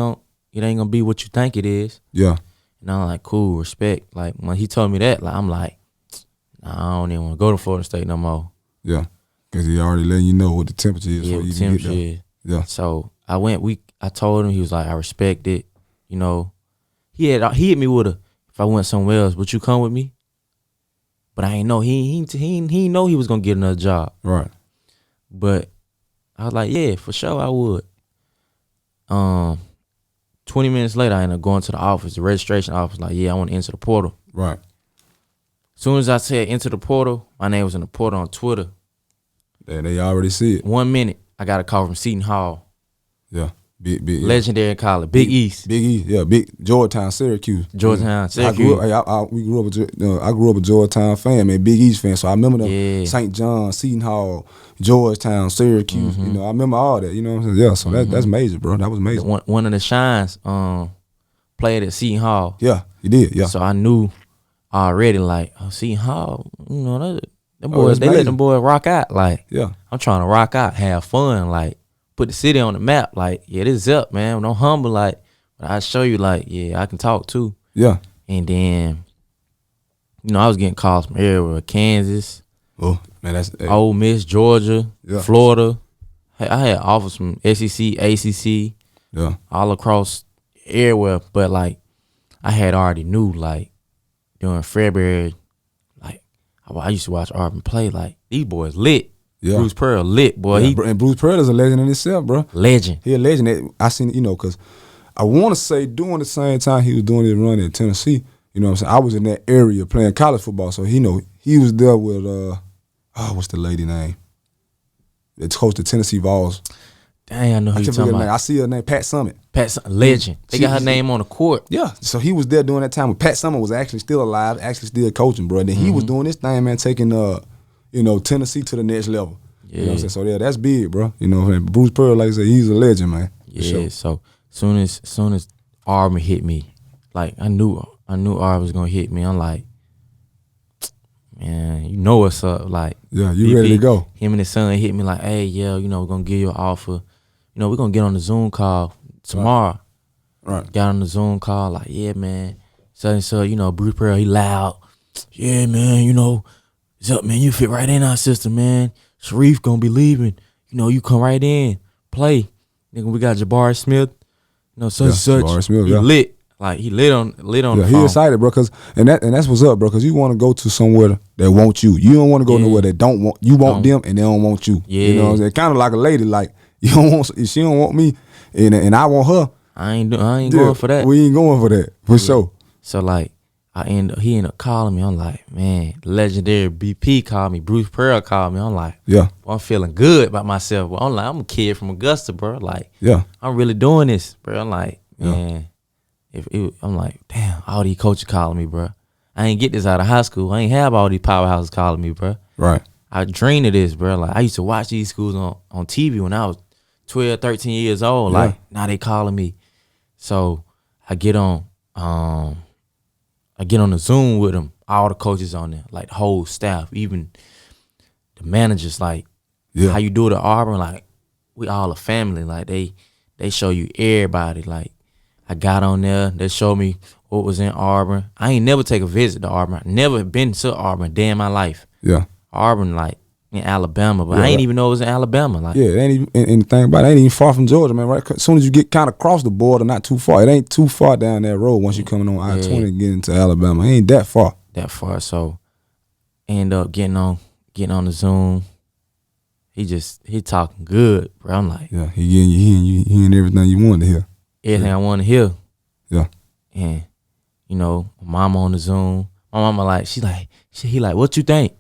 gonna be what you think it is. Yeah. And I'm like, cool, respect. Like, when he told me that, like, I'm like, nah, I don't even want to go to Florida State no more. Yeah. Because he already letting you know what the temperature is. Yeah, so what you the can temperature get there. is. Yeah. So I told him, he was like, I respect it. He hit me with if I went somewhere else, would you come with me? But I ain't know, he ain't know he was gonna get another job. Right. But I was like, yeah, for sure I would. 20 minutes later, I ended up going to the office, the registration office, like, yeah, I want to enter the portal. Right. As soon as I said enter the portal, my name was in the portal on Twitter. They already see it. 1 minute, I got a call from Seton Hall. Yeah. Big. Yeah. Legendary college, Big East. Big East, yeah, big Georgetown, Syracuse. Syracuse. I grew up a Georgetown fan, man, Big East fan. So I remember them, Yeah. St. John, Seton Hall, Georgetown, Syracuse. I remember all that. You know what I'm saying? Yeah, so that's major, bro. That was major. One of the Shines played at Seton Hall. Yeah, he did. Yeah. So I knew already, like, Seton Hall, them boys, they let them boys rock out. Like, yeah, I'm trying to rock out, have fun, like, put the city on the map. Like, yeah, this is up, man. Don't humble, like, but I show you, like, yeah, I can talk too. Yeah. And then, I was getting calls from everywhere, Kansas, Oh man, that's Ole Miss, Georgia, Yeah. Florida. I had offers from SEC, ACC, yeah, all across everywhere. But like, I had already knew, like, during February, like, I used to watch Auburn play. Like, these boys lit. yeah. Bruce Pearl lit, boy. Yeah, and Bruce Pearl is a legend in itself, bro. Legend. He a legend. I seen, because I want to say during the same time he was doing his run in Tennessee, you know what I'm saying? I was in that area playing college football, so he was there with what's the lady name? It's coached the Tennessee Vols. Dang, I know who you talking about. I see her name, Pat Summitt. Legend. They got her name on the court. Yeah, so he was there during that time when Pat Summitt was actually still alive, actually still coaching, bro. And then he was doing this thing, man, taking Tennessee to the next level. Yeah. You know what I'm saying? So yeah, that's big, bro. You know what I'm saying? Bruce Pearl, like I said, he's a legend, man. Yeah. Sure. So soon as Auburn hit me, like, I knew Auburn was gonna hit me. I'm like, man, you know what's up. Like, Yeah, you ready to go. Him and his son hit me like, hey, yeah, we're gonna give you an offer. We're gonna get on the Zoom call tomorrow. Right. Got on the Zoom call, like, yeah, man. So, Bruce Pearl, he loud. Yeah, man, what's up, man? You fit right in our system, man. Sharif gonna be leaving. You come right in, play. Nigga, we got Jabari Smith. Such. Jabari Smith, he yeah. lit. Like, he lit on the Yeah, phone. he excited, bro, and that's what's up, bro, because you want to go to somewhere that want you. You don't want to go nowhere that don't want you. Want them, and they don't want you. Yeah. You know what I'm saying? Kind of like a lady, like, she don't want me, and I want her. I ain't going for that. We ain't going for that, for sure. So, like, he ended up calling me. I'm like, man, legendary BP called me. Bruce Pearl called me. I'm like, Yeah. well, I'm feeling good about myself. Well, I'm like, I'm a kid from Augusta, bro. Like, Yeah. I'm really doing this, bro. I'm like, man, I'm like, damn, all these coaches calling me, bro. I ain't get this out of high school. I ain't have all these powerhouses calling me, bro. Right. I dreamed of this, bro. Like, I used to watch these schools on TV when I was 12, 13 years old. Like, now they calling me. So I get on the Zoom with them, all the coaches on there, like the whole staff, even the managers, like, how you do it at Auburn, like, we all a family. Like, they show you everybody. Like, I got on there, they showed me what was in Auburn. I ain't never take a visit to Auburn. I never been to Auburn day in my life. Yeah. Auburn, like, in Alabama, but Yeah, I ain't even know it was in Alabama. Like, Yeah, it ain't even, and the thing about it, it ain't even far from Georgia, man, right? As soon as you get kind of across the border, not too far. It ain't too far down that road once you coming on I-20 and get into Alabama. It ain't that far. that far. So, end up getting on the Zoom. He talking good, bro. I'm like, Yeah, he hearing everything you wanted to hear. everything I want to hear. Yeah. And, you know, my mama on the Zoom. My mama like, he like, what you think?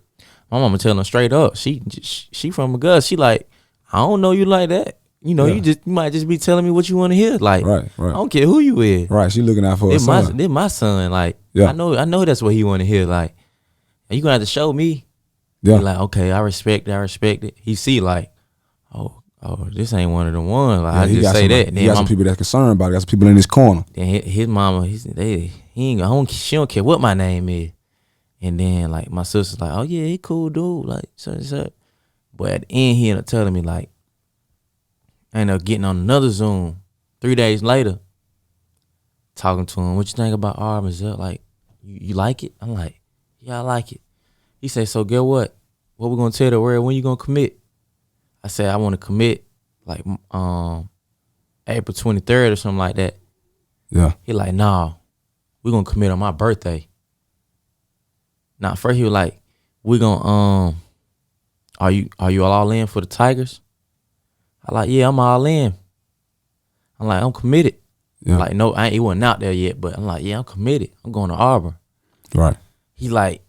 My mama telling him straight up. She from Augusta. She like, I don't know you like that. You know, Yeah. you might just be telling me what you want to hear. Like, Right. I don't care who you is. Right, she looking out for her son. This my son. Like, Yeah. I know that's what he want to hear. Like, and you gonna have to show me. Yeah. He like, okay, I respect it. He see like, oh, this ain't one of the ones. Like, Yeah, I he just got say some, that. He got some people that's concerned about it. Got some people in his corner. Then his mama, she don't care what my name is. And then like my sister's like, oh yeah, he cool dude, like so. But at the end, he ended up telling me like, I ended up getting on another Zoom 3 days later, talking to him. What you think about Auburn? Zep? Like, you like it? I'm like, yeah, I like it. He said, so get what? What we gonna tell the world? When you gonna commit? I said, I want to commit like April 23rd or something like that. Yeah. He like, nah, we gonna commit on my birthday. Now first he was like, we gonna are you all in for the Tigers? I like, yeah, I'm all in. I'm like, I'm committed. Yeah. Like, no, he wasn't out there yet, but I'm like, yeah, I'm committed. I'm going to Auburn. Right. He like,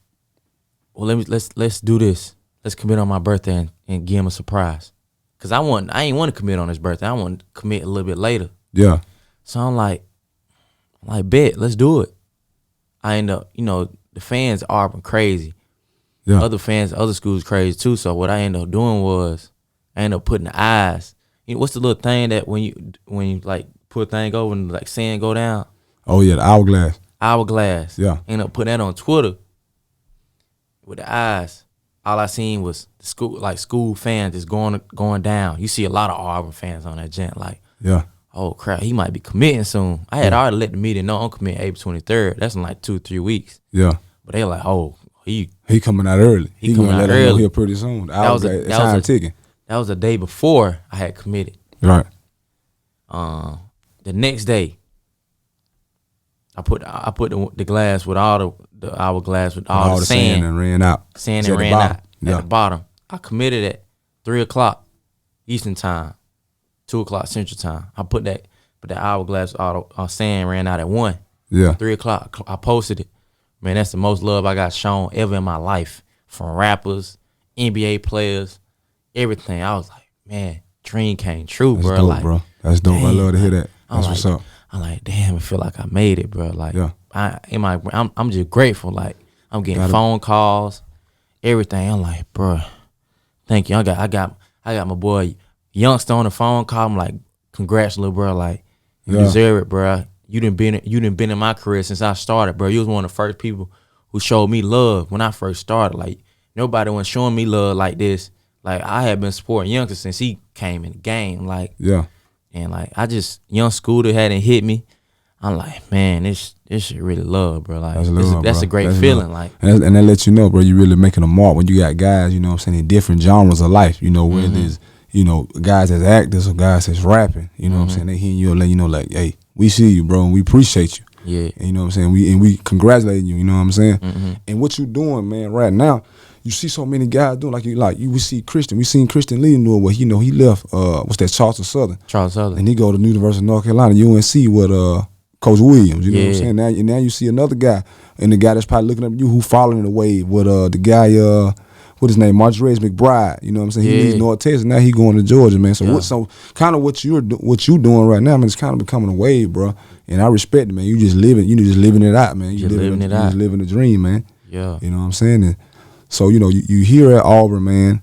well, let's do this. Let's commit on my birthday and give him a surprise. Cause I ain't want to commit on his birthday. I want to commit a little bit later. Yeah. So I'm like, bet, let's do it. I end up, you know, the fans are Auburn crazy. Yeah. Other fans, other schools crazy too. So what I ended up doing was I ended up putting the eyes. You know, what's the little thing that when you like put a thing over and like sand go down? Oh yeah, the hourglass. Hourglass. Yeah. Ended up putting that on Twitter with the eyes. All I seen was the school fans just going down. You see a lot of Auburn fans on that gent. Like, Yeah. oh crap, he might be committing soon. I had already let the media know I'm committing April 23rd. That's in like 2-3 weeks. Yeah. But they like, oh, he coming out early. He gonna coming out let us know early. here pretty soon. The That was hourglass, a- time ticking. That was the day before I had committed. Right. The next day, I put the glass with all the hourglass with all the sand and ran out. Sand It's and at the ran bottom. out Yeah. at the bottom. I committed at 3:00 Eastern time, 2:00 Central time. I put that hourglass all sand ran out at 1. Yeah. 3:00. I posted it. Man, that's the most love I got shown ever in my life from rappers, NBA players, everything. I was like, man, dream came true, That's bro. dope, like, bro. That's dope. I damn, love to hear that. I'm That's like, what's up. I'm like, damn, I feel like I made it, bro. Like, Yeah. I'm just grateful. Like, I'm getting Gotta- phone calls, everything. I'm like, bro, thank you. I got my boy Youngster on the phone call. I'm like, congrats, little bro. Like, you Yeah. deserve it, bro. You done been in my career since I started, bro. You was one of the first people who showed me love when I first started. Like, nobody was showing me love like this. Like, I had been supporting Youngster since he came in the game. Like, Yeah. and like, young Scooter hadn't hit me. I'm like, man, this shit really love, bro. Like, That's love, that's bro. a great That's feeling. love. Like, And that lets you know, bro, you really making a mark when you got guys, you know what I'm saying, in different genres of life, you know, whether it's, you know, guys that's actors or guys that's rapping, you know what I'm saying, they hearing you and let you know, like, hey, we see you, bro, and we appreciate you. yeah. And you know what I'm saying? We congratulating you, you know what I'm saying? And what you doing, man, right now, you see so many guys doing we see Christian. We seen Christian Lee do it where he left what's that, Charleston Southern. Charles Southern. And he go to the University of North Carolina, UNC with Coach Williams, you know what I'm Yeah. saying? Now you see another guy, and the guy that's probably looking up at you who following the wave with the guy what his name, Marjorie McBride, you know what I'm saying? He Yeah. leaves North Texas, now he going to Georgia, man. So Yeah. what you doing right now, man, it's kind of becoming a wave, bro. And I respect it, man. You just living it out, man. You Just living it you out. just living the dream, man. Yeah. You know what I'm saying? And so, you know, you here at Auburn, man,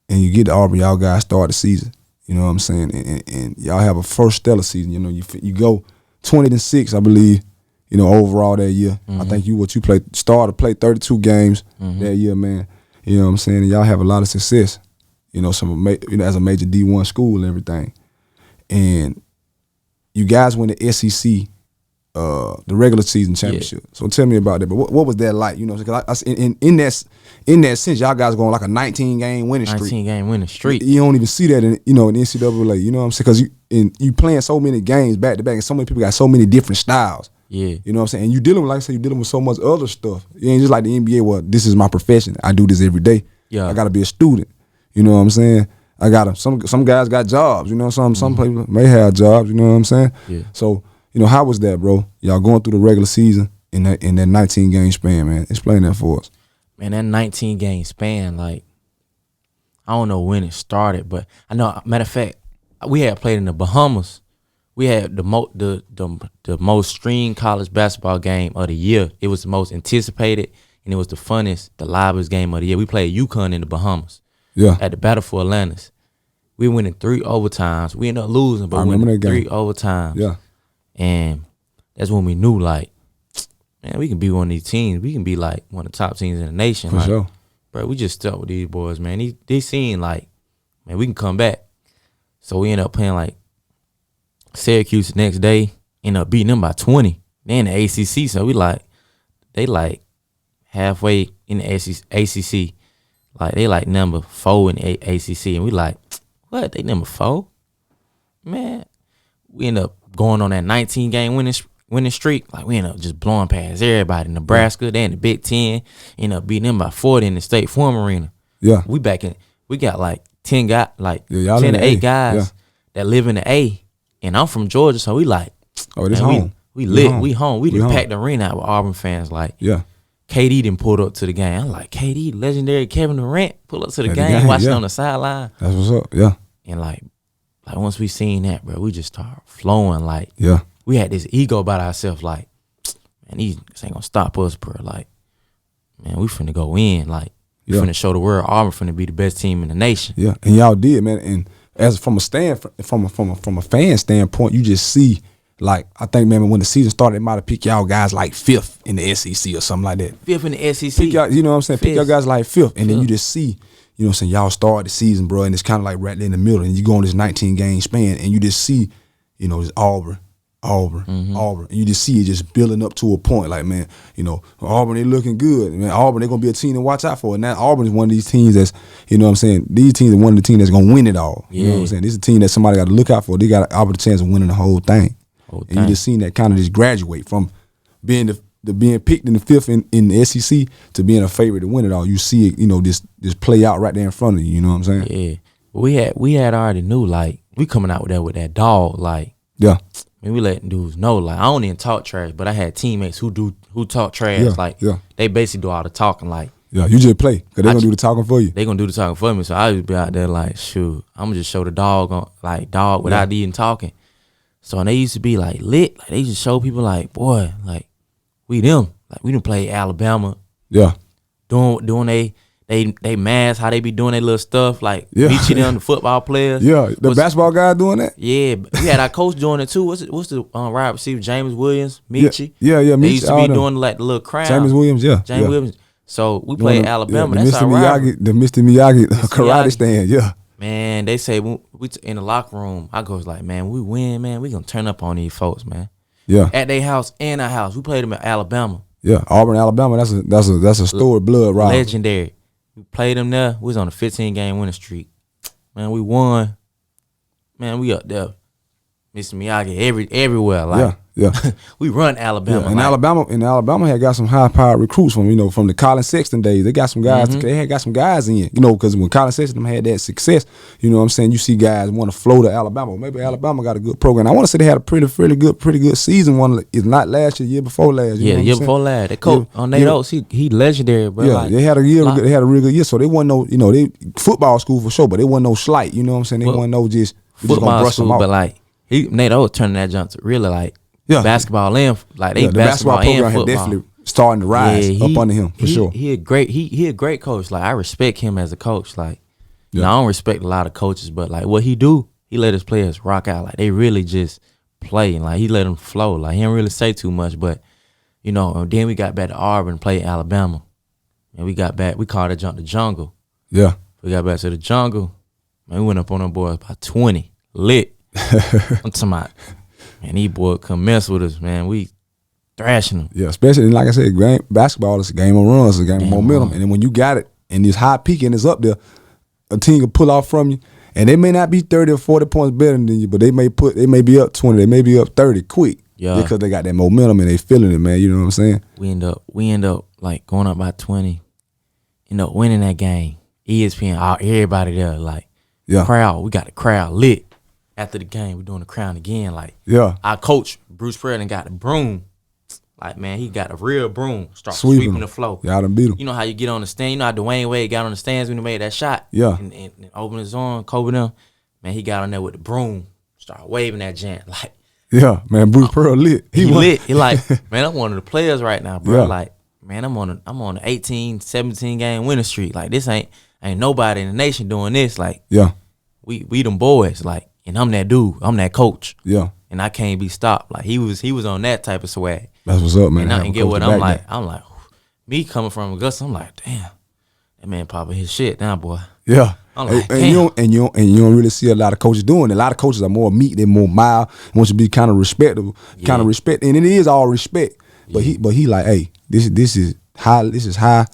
and you get to Auburn, y'all guys start the season. You know what I'm saying? And y'all have a first stellar season. You know, you go 20-6, I believe, you know, overall that year. I think you play 32 games that year, man. You know what I'm saying? And y'all have a lot of success, you know, as a major D1 school and everything. And you guys win the SEC the regular season championship. Yeah. So tell me about that. But what was that like? You know, cause in that sense, y'all guys going like a 19-game winning streak. 19-game winning streak. You don't even see that in the NCAA. You know what I'm saying? Because you playing so many games back to back, and so many people got so many different styles. Yeah. You know what I'm saying? And you dealing with, like I said, you dealing with so much other stuff. You ain't just like the NBA. Well, this is my profession. I do this every day. Yeah. I got to be a student. You know what I'm saying? I got some guys got jobs. You know, some people may have jobs. You know what I'm saying? Yeah. So. You know, how was that, bro? Y'all going through the regular season in that 19-game span, man. Explain that for us. Man, that 19-game span, like, I don't know when it started, but I know, matter of fact, we had played in the Bahamas. We had the most streamed college basketball game of the year. It was the most anticipated, and it was the funnest, the livest game of the year. We played UConn in the Bahamas. Yeah. At the Battle for Atlantis. We went in 3 overtimes. We ended up losing, but we went in 3 overtimes. Yeah. And that's when we knew, like, man, we can be one of these teams. We can be, like, one of the top teams in the nation. For sure. Bro, we just stuck with these boys, man. They seen, like, man, we can come back. So we ended up playing, like, Syracuse the next day. Ended up beating them by 20. They in the ACC, so we, like, they, like, halfway in the ACC. Like, they, like, number 4 in the ACC. And we, like, what? They number 4? Man, we end up going on that 19-game winning streak. Like, we end up just blowing past everybody. Nebraska, they in the Big Ten, end up beating them by 40 in the State Farm Arena. Yeah. We got like 10 guys, like 10 to 8 guys that live in the A. And I'm from Georgia, so we like, oh, this home. We lit, we home. We done packed the arena out with Auburn fans. Like, yeah. KD done pulled up to the game. I'm like, KD, legendary Kevin Durant, pull up to the game, watching on the sideline. That's what's up, yeah. And like once we seen that, bro, we just started flowing. Like, yeah, we had this ego about ourselves. Like, man, this ain't gonna stop us, bro. Like, man, we finna go in. Like, we finna show the world Auburn finna be the best team in the nation. Yeah, and y'all did, man. And as from a fan standpoint, you just see, like, I think, man, when the season started, they might have picked y'all guys like 5th in the SEC or something like that. 5th in the SEC. Pick y'all, you know what I'm saying? Pick y'all guys like 5th, and then you just see. You know what I'm saying? Y'all start the season, bro, and it's kind of like right there in the middle, and you go on this 19-game span, and you just see, you know, this Auburn. And you just see it just building up to a point, like, man, you know, Auburn, they looking good. Man, Auburn, they're going to be a team to watch out for. And now Auburn is one of these teams that's, you know what I'm saying, these teams are one of the teams that's going to win it all. You know what I'm saying? This is a team that somebody got to look out for. They got an opportunity chance of winning the whole thing. And you just seen that kind of just graduate from being being picked in the 5th in the SEC to being a favorite to win it all. You see it, you know, this play out right there in front of you. You know what I'm saying? Yeah. We had already knew, like, we coming out with that dog, like. Yeah. I mean, we letting dudes know, like, I don't even talk trash, but I had teammates who talk trash. They basically do all the talking, like. Yeah, you just play, because they're going to do the talking for you. They going to do the talking for me, so I just be out there like, shoot, I'm going to just show the dog, without even talking. So, and they used to be, like, lit. Like, they just show people, like, boy, like, we them. Like, we done play Alabama. Yeah. Doing they mask, how they be doing their little stuff, like meet you them, the football players. Yeah, the basketball guy doing that? Yeah, we had our coach doing it too. What's the wide receiver, James Williams, Michi? Yeah, Michi. They used to be doing like the little crown. James Williams, Williams. So we played Alabama. That's Mr. our rivalry. The Mr. Miyagi karate stand, yeah. Man, they say we in the locker room, I goes like, man, we win, man, we gonna turn up on these folks, man. Yeah. At their house and our house. We played them at Alabama. Yeah, Auburn, Alabama, that's a stored blood rivalry. Legendary. We played them there. We was on a 15-game winning streak. Man, we won. Man, we up there. Mr. Miyagi everywhere. Like, yeah. We run Alabama. Yeah, and Alabama had got some high-powered recruits from the Colin Sexton days. They got some guys. They had got some guys in, because when Colin Sexton had that success, you know what I'm saying, you see guys want to flow to Alabama. Maybe Alabama got a good program. I want to say they had a pretty good season. One is not last year before last. The year before last. They coach on Nate Oates. He legendary, bro. Yeah, like, they had a year. They had a real good year. So they wasn't no, they football school for sure, but they wasn't no slight. You know what I'm saying? They wasn't no just football school, but like Nate Oates turning that jump to really like. Yeah, basketball and like they the basketball program had definitely starting to rise up under him for sure. He a great coach. Like I respect him as a coach. Like I don't respect a lot of coaches, but like what he do, he let his players rock out. Like they really just play and like he let them flow. Like he didn't really say too much, but and then we got back to Auburn, played Alabama, and we got back. We called it the jungle. Yeah, we got back to the jungle. Man, we went up on them boys by 20, lit. I'm talking about. Man, these boys come mess with us, man. We thrashing them. Yeah, especially like I said, basketball is a game of runs, it's a game of momentum. And then when you got it and it's high peak and it's up there, a team can pull off from you. And they may not be 30 or 40 points better than you, but they may be up 20, they may be up 30 quick. Yeah. Because they got that momentum and they feeling it, man. You know what I'm saying? We end up like going up by 20, end up winning that game. ESPN, everybody there, like crowd, we got the crowd lit. After the game, we're doing the crown again. Like our coach, Bruce Preston, got the broom. Like, man, he got a real broom. Start sweeping the floor. Y'all done beat him. You know how you get on the stand? You know how Dwayne Wade got on the stands when he made that shot? Yeah. And opened his arm, Kobe them. Man, he got on there with the broom. Started waving that jant. Like, yeah, man, Bruce Pearl lit. He lit. He like, man, I'm one of the players right now, bro. Yeah. Like, man, I'm on an 18, 17 game winning streak. Like, this ain't nobody in the nation doing this. Like, we them boys. Like, and I'm that dude. I'm that coach. Yeah. And I can't be stopped. Like, he was on that type of swag. That's what's up, man. And I can get what I'm like. I'm like, me coming from Augusta, I'm like, damn, that man popping his shit now, boy. Yeah. I'm like, and you don't really see a lot of coaches doing it. A lot of coaches are more meek, they're more mild, want you to be kind of respectable, kind of respect, and it is all respect. But he like, hey, this is high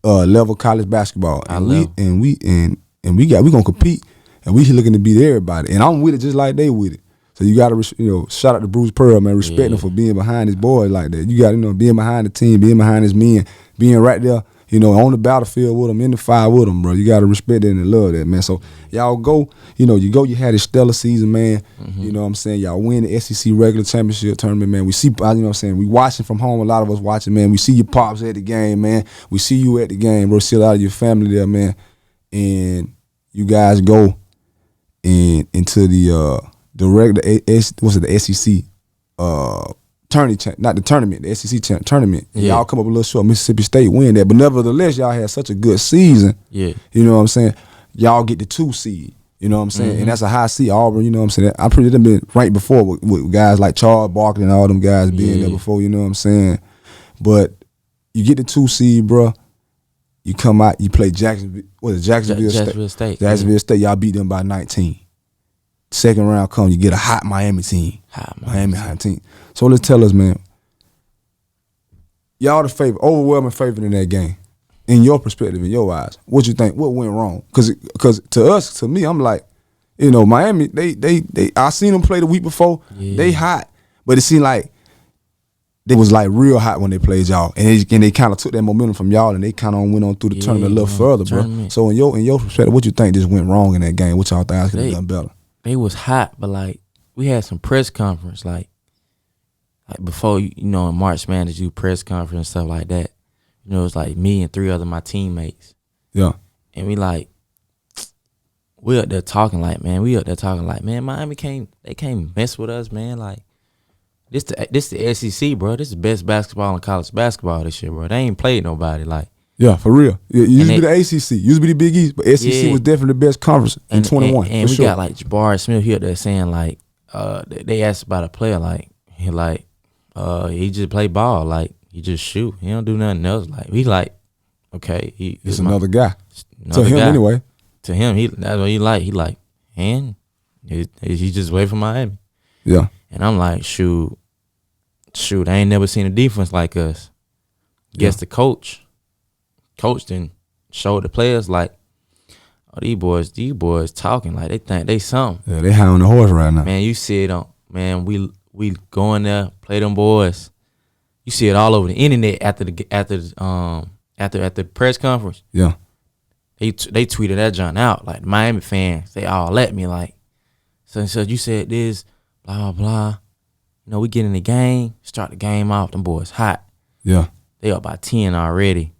level college basketball, and we gonna compete, and we looking to beat everybody, and I'm with it just like they with it. So you gotta shout out to Bruce Pearl, man, respect him for being behind his boys like that. You gotta being behind the team, being behind his men, being right there. On the battlefield with them, in the fire with them, bro. You got to respect that and love that, man. So, y'all go, you had a stellar season, man. Mm-hmm. You know what I'm saying? Y'all win the SEC regular championship tournament, man. We see, we watching from home. A lot of us watching, man. We see your pops at the game, man. We see you at the game, bro. See a lot of your family there, man. And you guys go into the regular, the SEC not the tournament, the SEC tournament. Yeah. Y'all come up a little short. Mississippi State win that, but nevertheless, y'all had such a good season. Yeah, you know what I'm saying. Y'all get the 2 seed. You know what I'm saying, and that's a high seed. Auburn, you know what I'm saying. I'm pretty been right before with guys like Charles Barkley and all them guys being there before. You know what I'm saying. But you get the 2 seed, bro. You come out, you play Jacksonville State. Jacksonville State. Y'all beat them by 19. Second round come, you get a hot Miami team. Hot team. So let's tell us, man, y'all the overwhelming favorite in that game. In your perspective, in your eyes, what you think? What went wrong? Because to me, I'm like, Miami, they I seen them play the week before. Yeah. They hot, but it seemed like they was like real hot when they played y'all, and they kind of took that momentum from y'all, and they kind of went on through the tournament a little further, bro. So in your perspective, what you think just went wrong in that game? What y'all think could have done better? They was hot, but like we had some press conference, like before in March Madness, you press conference and stuff like that. It was like me and 3 other my teammates. Yeah, and we up there talking like, man, Miami can't mess with us, man. Like this the SEC, bro. This is the best basketball in college basketball this year, bro. They ain't played nobody like. Yeah, for real. It used to be the ACC, used to be the Big East, but SEC was definitely the best conference in 21. And we got like Jabari Smith here there saying like, they asked about a player he just play ball, like he just shoot, he don't do nothing else. Like we like, okay, it's another guy. To him anyway. To him, that's what he like. He like, and he just wait for Miami. Yeah, and I'm like, shoot, I ain't never seen a defense like us. Guess the coach then showed the players like, oh, these boys talking like they think they something. Yeah, they high on the horse right now. Man, you see it man, we going there, play them boys. You see it all over the internet after the press conference. Yeah. They tweeted that John out. Like the Miami fans, they all at me like, so you said this, blah, blah, blah. We get in the game, start the game off, them boys hot. Yeah. They up by 10 already.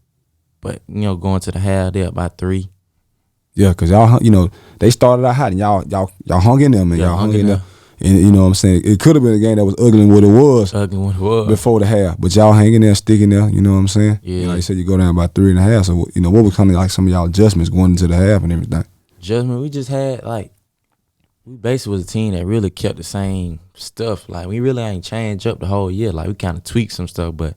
But, going to the half, they up by 3. Yeah, because y'all, they started out hot and y'all hung in them and y'all hung in there. And you know what I'm saying? It could have been a game that was ugly than what it was. Before the half. But y'all hanging there, sticking there, you know what I'm saying? Yeah. Like you said, you go down by 3.5. So, what was kind of like some of y'all adjustments going into the half and everything? Adjustment, we just had we basically was a team that really kept the same stuff. Like we really ain't changed up the whole year. Like we kind of tweaked some stuff, but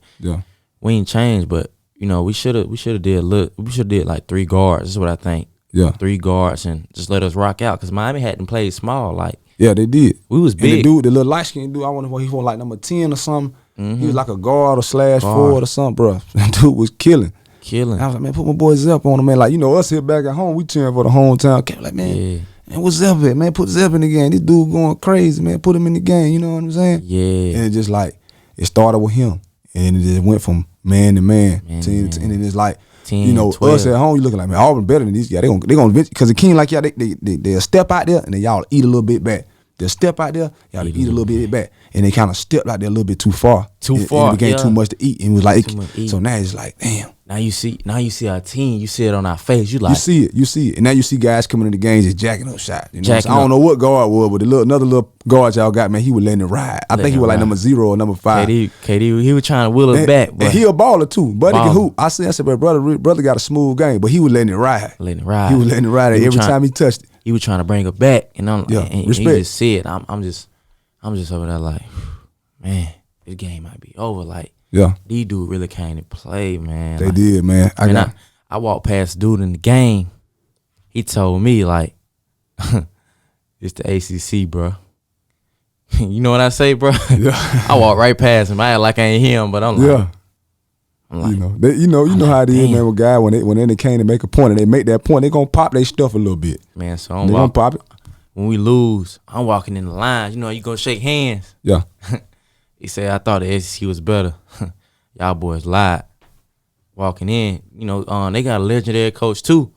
we ain't changed. But we should have did like 3 guards. That's what I think. Yeah, 3 guards and just let us rock out because Miami hadn't played small. Like yeah, they did. We was big. And the little light skinned dude, I wonder what he was like number 10 or something. He was like a guard or /4 or something, bro. That dude was killing. I was like, man, put my boy Zep on him, man. Like, you know, us here back at home, we cheering for the hometown. Kept like, man, what's Zep at, man? Put Zep in the game. This dude going crazy, man. Put him in the game. You know what I'm saying? Yeah. And it just like, it started with him. And it just went from man to man, team to team. And it's like, 10, you know, 12. us at home, you looking like, man, Auburn better than these guys. They gonna because the king like y'all, they'll step out there and then y'all eat a little bit back. They'll step out there, y'all eat a little bit back. And they kind of stepped out there a little bit too far. And it became too much to eat. And it was like, so now it's like, damn. Now you see our team. You see it on our face. You like, you see it. And now you see guys coming in the games just jacking up shots. You know, I Jacking don't up. know what guard was, but another little guard y'all got, man, he was letting it ride. I think he was like number 0 or number 5. KD, he was trying to wheel us back. But And he a baller too. Buddy can hoop. I said, but brother got a smooth game, but he was letting it ride. He was letting it ride every time he touched it. He was trying to bring it back, and and respect. you just see it. I'm just over there like, man, this game might be over. Like, these dude really came to play, man. They like, did, man. I walked past dude in the game. He told me like, it's the ACC, bro. You know what I say, bro? Yeah. I walked right past him. I act like I ain't him, but I'm like, you know how it is, man. With guys when they came to make a point and they make that point, they gonna pop their stuff a little bit. Man, so they gonna pop it. When we lose, I'm walking in the lines. You know, you gonna shake hands. Yeah. He said, I thought the SEC was better. Y'all boys lied. Walking in, you know, they got a legendary coach too.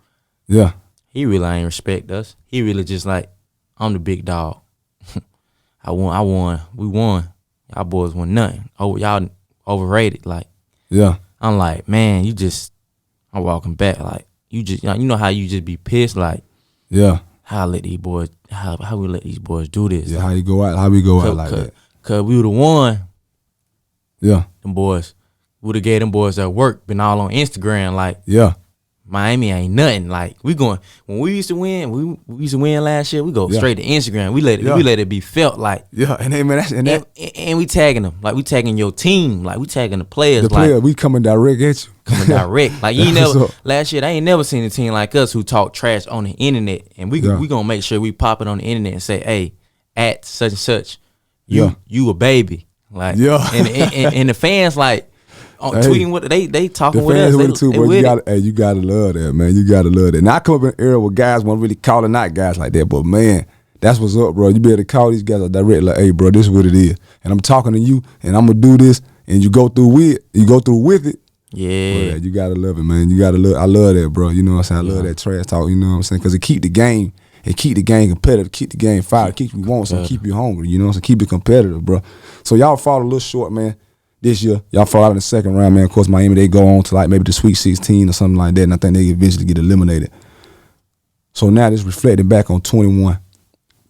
Yeah. He really ain't respect us. He really just like, I'm the big dog. I won. We won. Y'all boys won nothing. Oh, y'all overrated. Like, yeah. I'm like, man, I'm walking back. Like, you know how you just be pissed. Like, yeah. How we let these boys do this? Yeah, how we go out like that? Cause we would have won. Yeah. Them boys would have gave them boys that work, been all on Instagram. Like, yeah. Miami ain't nothing. Like, when we used to win, we used to win last year. We go straight to Instagram. We let it be felt like. Yeah, and we tagging them. Like, we tagging your team. Like, we tagging the players. The player, we coming direct at you. Coming direct. Like, last year, I ain't never seen a team like us who talk trash on the internet. And we gonna make sure we pop it on the internet and say, hey, at such and such, you a baby. Like, and the fans like, tweeting what they talking with us. The fans too, bro. You gotta love that, man. You gotta love that. Now I come up in an era where guys weren't really calling out guys like that, but man, that's what's up, bro. You better call these guys direct, like, hey, bro, this is what it is, and I'm talking to you, and I'm gonna do this, and you go through with it. Yeah, bro, you gotta love it, man. You gotta love. I love that, bro. You know what I'm saying? I love that trash talk. You know what I'm saying? Because it keep the game. It keep the game competitive. Keep the game fire. Keep you want some. Keep you hungry. You know what I'm saying? Keep it competitive, bro. So y'all fall a little short, man. This year, y'all fall out in the second round, man. Of course, Miami, they go on to like maybe the Sweet 16 or something like that, and I think they eventually get eliminated. So now this reflecting back on 21,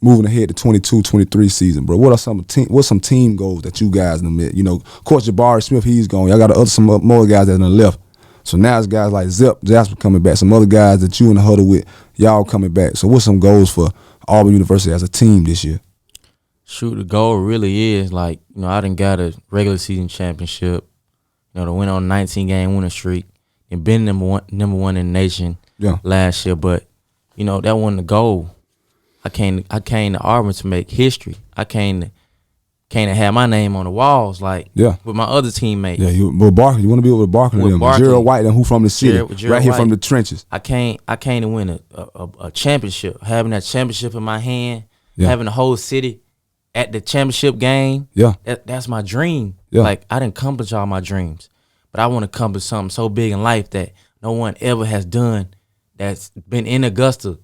moving ahead to 22-23 season, bro. What's some team goals that you guys admit? You know, of course, Jabari Smith, he's gone. Y'all got some more guys that are left. So now it's guys like Zep Jasper coming back, some other guys that you in the huddle with, y'all coming back. So what's some goals for Auburn University as a team this year? Shoot, the goal really is like, you know, I done got a regular season championship, you know, to win on a 19-game winning streak and been number one in the nation last year. But, you know, that wasn't the goal. I came to Auburn to make history. I came to have my name on the walls, like with my other teammates. Yeah, with Barkley, you want to be with Barkley and them. Gerald White, who from the city, right here from the trenches. I came to win a championship, having that championship in my hand, having the whole city at the championship game. Yeah. That's my dream. Yeah. Like, I didn't accomplish all my dreams, but I want to accomplish something so big in life that no one ever has done, that's been in Augusta.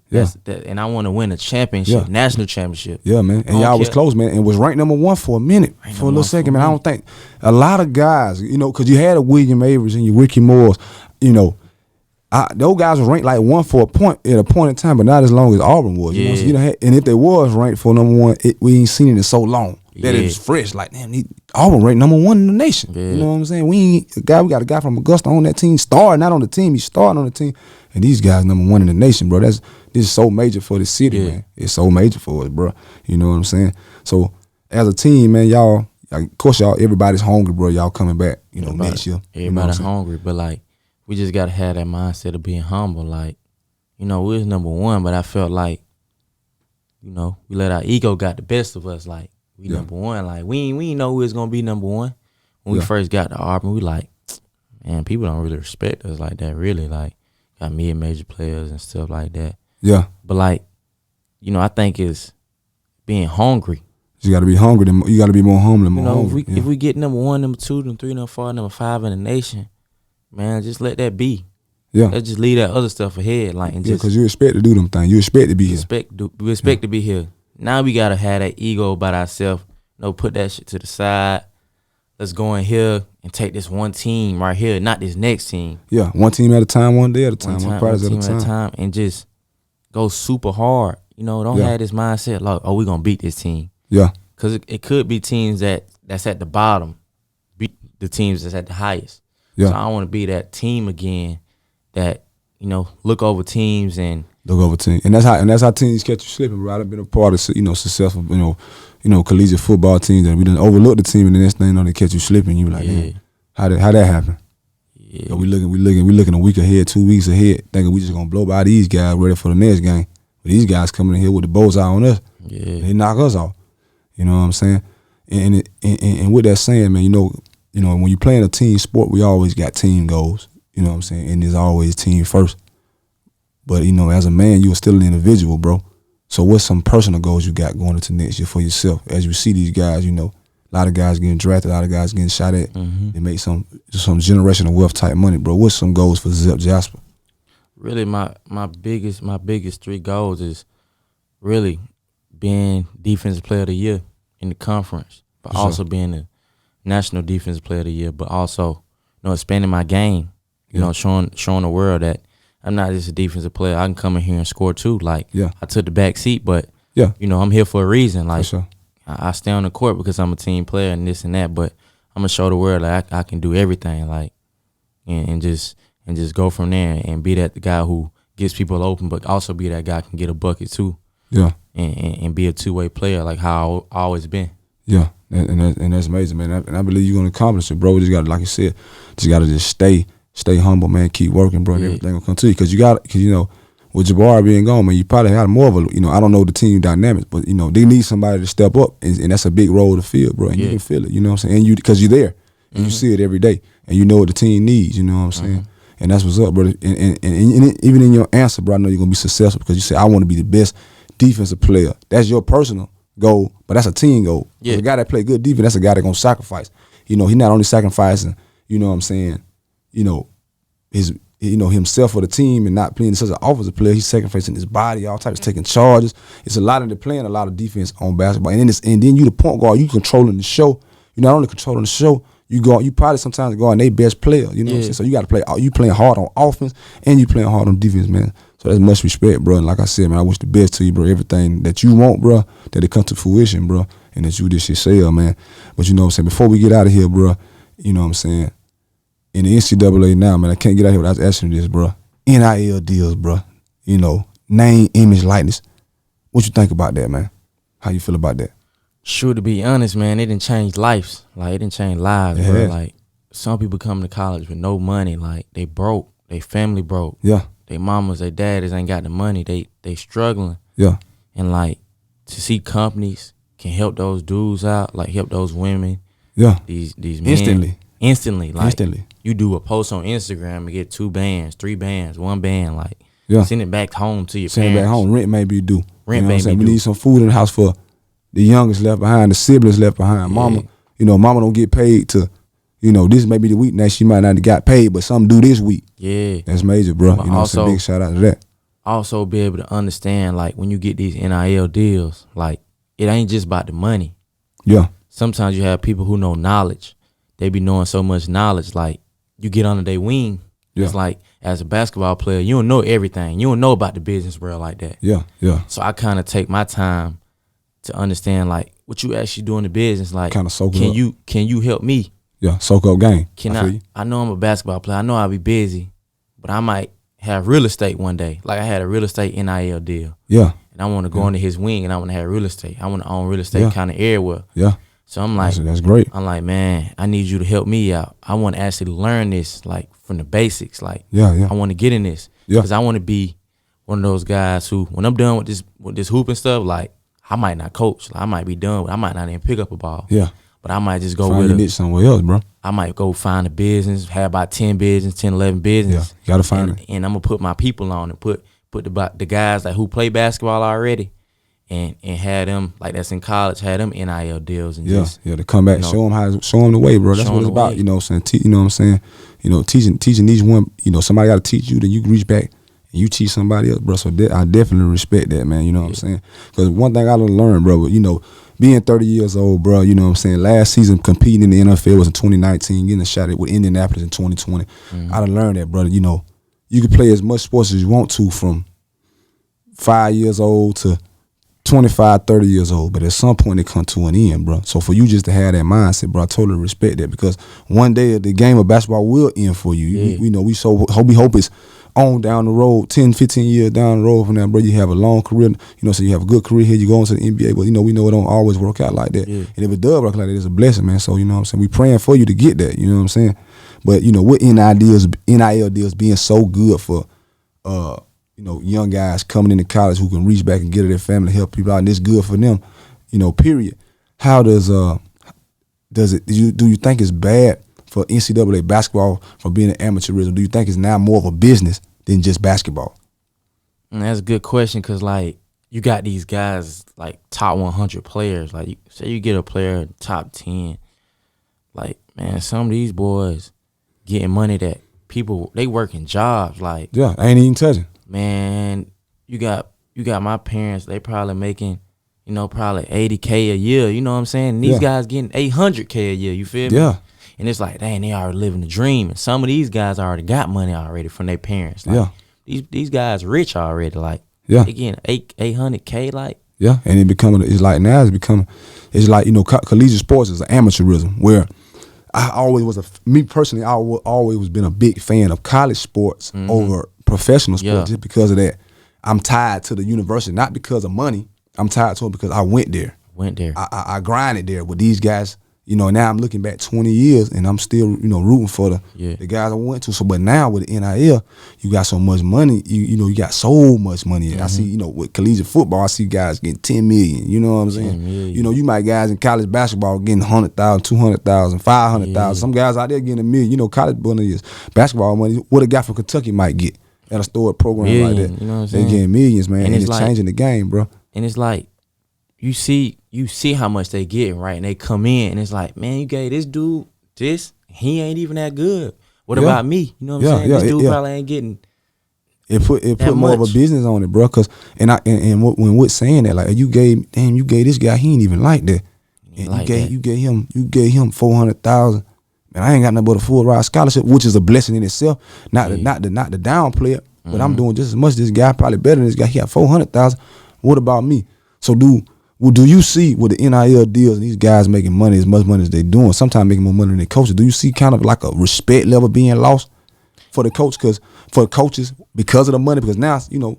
And I want to win a championship, national championship. Yeah, man. And y'all was close, man, and was ranked number 1 for a minute, for a little second, man. I don't think a lot of guys, you know, because you had a William Avery's and you Ricky Moores, you know, those guys were ranked like 1 for a point at a point in time, but not as long as Auburn was. You know, so, you know, and if they was ranked for number 1, we ain't seen it in so long that it was fresh. Like, damn, Auburn ranked number 1 in the nation. You know what I'm saying? We got a guy from Augusta on that team, not on the team. He's starting on the team, and these guys number 1 in the nation, bro. This is so major for the city, man. It's so major for us, bro. You know what I'm saying? So as a team, man, y'all, of course, everybody's hungry, bro. Y'all coming back, you know, next year. Everybody's hungry, but like, we just gotta have that mindset of being humble. Like, you know, we was number 1, but I felt like, you know, we let our ego got the best of us. Like, we number 1. Like, we ain't know who was gonna be number 1. when we first got to Auburn, we like, man, people don't really respect us like that, really. Like, got mid-major players and stuff like that. Yeah. But, like, you know, I think it's being hungry. You got to be hungry. You got to be more humble and more hungry. If we get number 1, number 2, number 3, number 4, number 5 in the nation, man, just let that be. Yeah. Let's just leave that other stuff ahead. Like, and because you expect to do them things. You expect to be here. We expect to be here. Now we got to have that ego about ourselves. Put that shit to the side. Let's go in here and take this one team right here, not this next team. Yeah, one team at a time, one day at a time, one prize at a time. And just go super hard. Don't have this mindset like, oh, we're going to beat this team. Yeah. Because it could be teams that's at the bottom, beat the teams that's at the highest. Yeah. So I want to be that team again that, look over teams and and that's how teams catch you slipping, bro. I've been a part of successful, collegiate football teams that we done overlook the team and the next thing they catch you slipping. You be like, yeah. How that happen? Yeah. We looking a week ahead, 2 weeks ahead, thinking we just gonna blow by these guys ready for the next game. But these guys coming in here with the bullseye on us. Yeah. They knock us off. You know what I'm saying? And with that saying, man, when you playing a team sport, we always got team goals. You know what I'm saying? And there's always team first. But, as a man, you're still an individual, bro. So what's some personal goals you got going into next year for yourself? As you see these guys, a lot of guys getting drafted, a lot of guys getting shot at. They make some generational wealth type money, bro. What's some goals for Zep Jasper? Really, my biggest 3 goals is really being defensive player of the year in the conference, but also being the national defensive player of the year, but also, expanding my game, showing the world that I'm not just a defensive player. I can come in here and score too. Like, I took the back seat, but, I'm here for a reason. Like, I stay on the court because I'm a team player and this and that, but I'm going to show the world that I can do everything, like, and just go from there and be the guy who gets people open, but also be that guy who can get a bucket too. Yeah. And be a two-way player like how I always been. Yeah, and that's amazing, man. And I believe you're going to accomplish it, bro. You got to, like you said, just stay humble, man. Keep working, bro. And everything will come to you. Because with Jabbar being gone, man, you probably had more of a, I don't know the team dynamics, but, they need somebody to step up. And that's a big role to fill, bro. And you can feel it, you know what I'm saying? And because you're there. And you see it every day. And you know what the team needs, you know what I'm saying? And that's what's up, bro. And even in your answer, bro, I know you're going to be successful because you say, I want to be the best defensive player. That's your personal goal, but that's a team goal. Yeah. The guy that play good defense, that's a guy that's going to sacrifice. He not only sacrificing, you know what I'm saying, himself for the team and not playing such an offensive player. He's sacrificing his body, all types, taking charges. It's a lot of the playing, a lot of defense on basketball. And then you the point guard, you controlling the show. You're not only controlling the show, you probably sometimes go on their best player. You know what I'm saying? So you got to play. You playing hard on offense and you playing hard on defense, man. So that's much respect, bro. And like I said, man, I wish the best to you, bro. Everything that you want, bro, that it come to fruition, bro, and that you this shit sell, man. But you know what I'm saying? Before we get out of here, bro, you know what I'm saying? In the NCAA now, man, I can't get out here without asking you this, bro. NIL deals, bro. Name, image, likeness. What you think about that, man? How you feel about that? Sure, to be honest, man, it didn't change lives. Like, it didn't change lives, bro. Like, some people come to college with no money. Like, they broke. They family broke. Yeah. They mamas, they daddies ain't got the money. They struggling. Yeah. And, like, to see companies can help those dudes out, like, help those women. Yeah. These men. Instantly. Like, you do a post on Instagram and get 2 bands, 3 bands, 1 band. Like, send it back home to your parents. Send it back home. Rent maybe you do. Rent maybe you do. We need some food in the house for the youngest left behind, the siblings left behind. Mama, mama don't get paid to, this may be the week next she might not have got paid, but something do this week. Yeah. That's major, bro. But Also, big shout out to that. Also be able to understand, like, when you get these NIL deals, like, it ain't just about the money. Yeah. Sometimes you have people who know knowledge. They be knowing so much knowledge, like, you get under their wing. Yeah. It's like, as a basketball player, you don't know everything. You don't know about the business world like that. Yeah, yeah. So I kind of take my time to understand, like, what you actually do in the business. Like, kind of soak it up. Can you help me? Yeah, soak up game. I know I'm a basketball player. I know I'll be busy, but I might have real estate one day. Like, I had a real estate NIL deal. Yeah. And I want to go under his wing, and I want to have real estate. I want to own real estate kind of everywhere. Yeah. So I'm like, that's great. I'm like, man, I need you to help me out. I want to actually learn this, like, from the basics. Like, I want to get in this. Because I want to be one of those guys who, when I'm done with this hoop and stuff, like, I might not coach. Like, I might be done. I might not even pick up a ball. Yeah. But I might just go find with your niche somewhere else, bro. I might go find a business, have about 10 business, 10, 11 business. Yeah, you gotta find it. And I'm gonna put my people on it, put the guys like who play basketball already, and have them like that's in college, have them NIL deals and to come back, show them the way, bro. That's what it's about. You know what I'm saying? You know what I'm saying? You know, teaching each one. You know, somebody got to teach you, then you can reach back and you teach somebody else, bro. So I definitely respect that, man. You know what I'm saying? Because one thing I learned, bro, you know, being 30 years old, bro, you know what I'm saying, last season competing in the NFL was in 2019, getting a shot at with Indianapolis in 2020. I done learned that, brother, you know, you can play as much sports as you want to from 5 years old to 25, 30 years old, but at some point it come to an end, bro. So for you just to have that mindset, bro, I totally respect that, because one day the game of basketball will end for you. Yeah. We know we hope it's on down the road, 10, 15 years down the road from now, bro. You have a long career, you know, so you have a good career here, you go into the NBA, but, you know, we know it don't always work out like that. Yeah. And if it does work like that, it's a blessing, man. So, you know what I'm saying? We praying for you to get that, you know what I'm saying? But, you know, with NIL deals being so good for, you know, young guys coming into college who can reach back and get to their family, help people out, and it's good for them, you know, period. How do you think it's bad for NCAA basketball from being an amateurism? Do you think it's now more of a business than just basketball? And that's a good question, because, like, you got these guys, like, top 100 players. Like, say you get a player top 10. Like, man, some of these boys getting money that people, they working jobs. Like, yeah, I ain't even touching. Man, you got my parents, they probably making, you know, probably $80K a year. You know what I'm saying? And these guys getting $800K a year. You feel me? Yeah. And it's like, dang, they already living the dream. And some of these guys already got money already from their parents. Like, these guys rich already. Like, they getting $800K. Like, yeah, and it's like, you know, collegiate sports is an amateurism, where I always always been a big fan of college sports over professional sports, just because of that. I'm tied to the university, not because of money. I'm tied to it because I went there. I grinded there with these guys. You know, now I'm looking back 20 years and I'm still, you know, rooting for the guys I went to. So, but now with the NIL, you got so much money. You know, you got so much money. I see, you know, with collegiate football, I see guys getting 10 million. You know what I'm saying? You know, you might guys in college basketball getting 100,000, 200,000, 500,000. Some guys out there getting $1 million. You know, college money is basketball money. What a guy from Kentucky might get at a store program like that. You know what I'm saying? They getting millions, man, and it's like, changing the game, bro. And it's like, you see how much they getting, right? And they come in and it's like, man, you gave this dude this, he ain't even that good. What about me? You know what I'm saying? This dude probably ain't getting. It put more of a business on it, bro. Cause when Witt's saying that, like, you gave this guy, he ain't even like that. And you gave him 400,000. Man, I ain't got nothing but a full ride scholarship, which is a blessing in itself. Not the downplay it, but I'm doing just as much as this guy, probably better than this guy. He got 400,000. What about me? So do you see with the NIL deals and these guys making money, as much money as they doing, sometimes making more money than their coaches? Do you see kind of like a respect level being lost for the coaches because of the money? Because now, you know,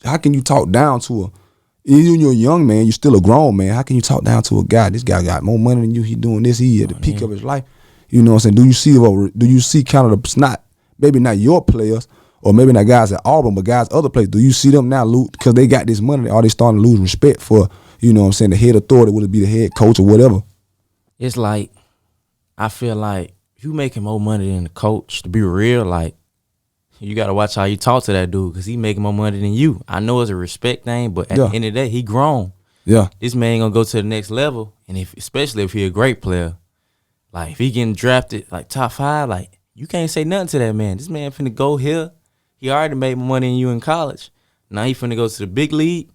how can you talk down to even you're a young man, you're still a grown man. How can you talk down to a guy? This guy got more money than you. He doing this. He at the peak of his life. You know what I'm saying? Do you see kind of maybe not your players, or maybe not guys at Auburn, but guys other places? Do you see them now lose because they got this money? Are they starting to lose respect for, you know what I'm saying, the head authority, would it be the head coach or whatever? It's like, I feel like if you making more money than the coach, to be real, like, you got to watch how you talk to that dude, because he making more money than you. I know it's a respect thing, but at the end of the day, he grown. Yeah. This man going to go to the next level, and especially if he a great player, like, if he getting drafted, like, top 5, like, you can't say nothing to that man. This man finna go here. He already made more money than you in college. Now he finna go to the big league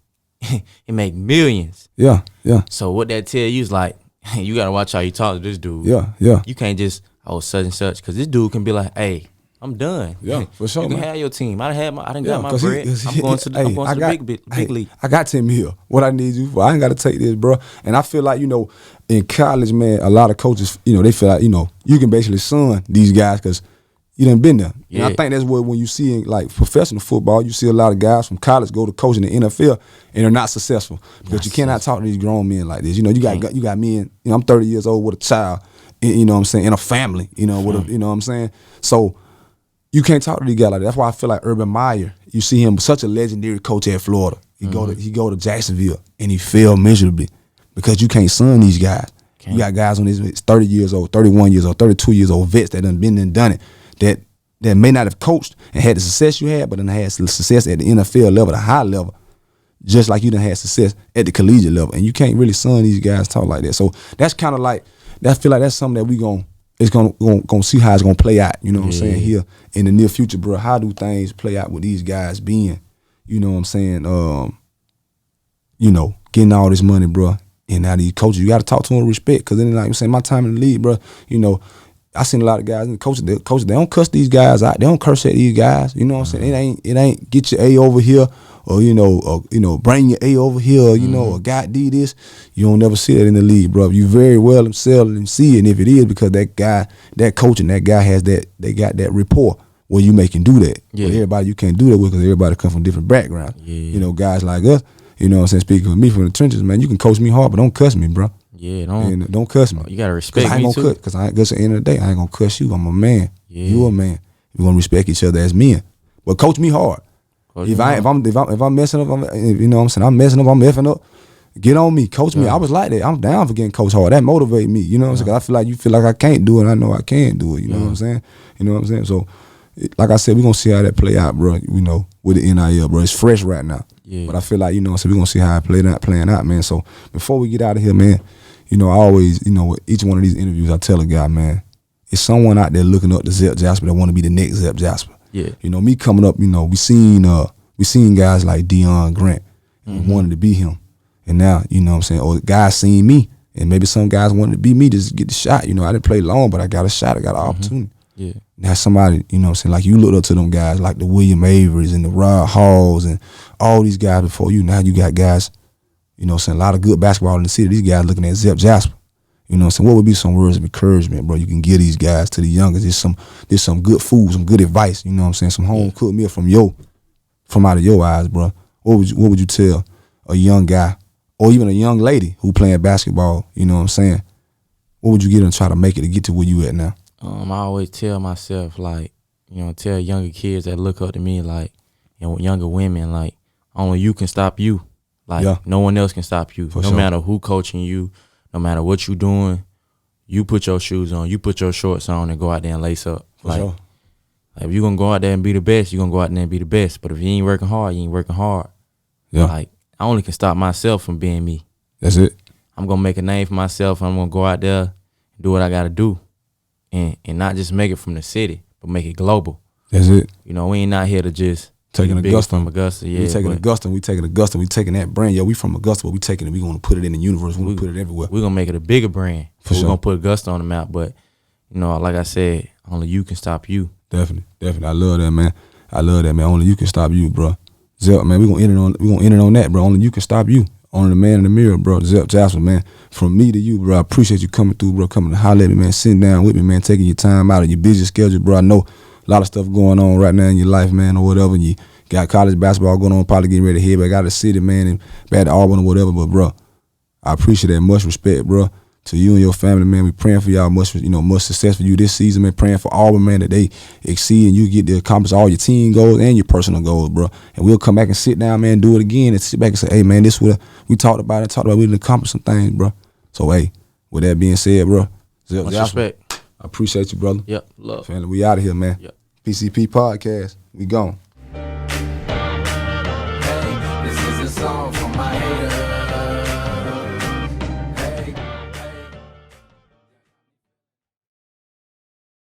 and make millions. Yeah. So what that tell you is like, you gotta watch how you talk to this dude. Yeah. You can't just, such and such, because this dude can be like, hey, I'm done. Yeah, for sure. You can have your team. I done got my bread. I'm going to the big league. I got 10 mil. What I need you for? I ain't got to take this, bro. And I feel like, you know, in college, man, a lot of coaches, you know, they feel like, you know, you can basically son these guys because you done been there. Yeah. And I think that's what, when you see in, like, professional football, you see a lot of guys from college go to coach in the NFL and they're not successful because you cannot talk to these grown men like this. You know, you got men. You know, I'm 30 years old with a child. You know what I'm saying? In a family. You know, you know what I'm saying? So you can't talk to these guys like that. That's why I feel like Urban Meyer, you see him, such a legendary coach at Florida. He go to Jacksonville and he failed miserably because you can't son these guys. You got guys on this 30 years old, 31 years old, 32 years old vets that done been and done it that may not have coached and had the success you had, but then had success at the NFL level, the high level, just like you done had success at the collegiate level. And you can't really son these guys talk like that. So that's kind of like, I feel like that's something that we gonna see how it's gonna play out. You know what I'm saying, here in the near future, bro. How do things play out with these guys being, you know what I'm saying, you know, getting all this money, bro. And now these coaches, you got to talk to them with respect, because then, like I'm saying, my time in the league, bro, you know, I seen a lot of guys and coaches, they don't cuss these guys out. They don't curse at these guys. You know what I'm saying? It ain't get your A over here, or you know, bring your A over here, or, you know, or God did this. You don't never see that in the league, bro. You very well seldom see it, and if it is because that guy, that coach, and that guy has that, they got that rapport where you make him do that. Yeah. But everybody you can't do that with, because everybody come from different backgrounds. Yeah. You know, guys like us. You know what I'm saying? Speaking with me from the trenches, man, you can coach me hard, but don't cuss me, bro. Yeah, don't cuss me. You gotta respect I ain't me gonna too. Because at the end of the day, I ain't gonna cuss you. I'm a man. Yeah. You a man. We're gonna respect each other as men. But coach me hard. If I'm messing up, you know what I'm saying, I'm messing up, I'm effing up, get on me, coach me. I was like that. I'm down for getting coached hard. That motivate me. You know what I'm saying? 'Cause I feel like you feel like I can't do it, and I know I can do it. You know what I'm saying? You know what I'm saying? So, like I said, we're gonna see how that play out, bro. You know, with the NIL, bro. It's fresh right now. Yeah. But I feel like, you know, so we're gonna see how it playing out, man. So before we get out of here, man, you know, I always, you know, with each one of these interviews, I tell a guy, man, it's someone out there looking up to Zep Jasper that want to be the next Zep Jasper. Yeah. You know, me coming up, you know, we seen guys like Deion Grant and wanted to be him. And now, you know what I'm saying, or guys seen me, and maybe some guys wanted to be me just to get the shot. You know, I didn't play long, but I got a shot, I got an opportunity. Yeah. Now somebody, you know what I'm saying, like you looked up to them guys like the William Averys and the Rod Halls and all these guys before you. Now you got guys, you know what I'm saying, a lot of good basketball in the city. These guys looking at Zep Jasper. You know what I'm saying? What would be some words of encouragement, bro, you can give these guys, to the youngest? There's some good food, some good advice, you know what I'm saying? Some home cooked meal from out of your eyes, bro. What would you tell a young guy or even a young lady who playing basketball, you know what I'm saying? What would you get them to try to make it to get to where you at now? I always tell myself, like, you know, tell younger kids that look up to me, like, you know, younger women, like, only you can stop you. Like, no one else can stop you. No matter who coaching you, no matter what you doing, you put your shoes on, you put your shorts on and go out there and lace up. Like, if you're going to go out there and be the best, you're going to go out there and be the best. But if you ain't working hard, you ain't working hard. Yeah. Like, I only can stop myself from being me. That's it. I'm going to make a name for myself. I'm going to go out there and do what I got to do. And not just make it from the city, but make it global. That's it. You know, we ain't out here to just taking Augusta from Augusta. Yeah, we taking Augusta. We taking that brand. Yeah, we from Augusta, but we taking it. We gonna put it in the universe. We gonna put it everywhere. We're gonna make it a bigger brand. For sure. We're gonna put Augusta on the map. But you know, like I said, only you can stop you. Definitely. I love that, man. Only you can stop you, bro. Zep, man, we gonna end it on that, bro. Only you can stop you. Only the man in the mirror, bro. Zep Jasper, man. From me to you, bro. I appreciate you coming through, bro. Coming to holler at me, man. Sitting down with me, man. Taking your time out of your busy schedule, bro. I know a lot of stuff going on right now in your life, man, or whatever. You got college basketball going on, probably getting ready to head back out of the city, man, and back to Auburn or whatever. But, bro, I appreciate that. Much respect, bro. To you and your family, man. We praying for y'all. Much success for you this season, man. Praying for Auburn, man, that they exceed and you get to accomplish all your team goals and your personal goals, bro. And we'll come back and sit down, man, do it again and sit back and say, hey, man, this is what we talked about. We didn't accomplish some things, bro. So, hey, with that being said, bro, Zep Much Jasper, respect. I appreciate you, brother. Yep, love. Family, we out of here, man. Yep. PCP Podcast. We gone. Hey, this is a song from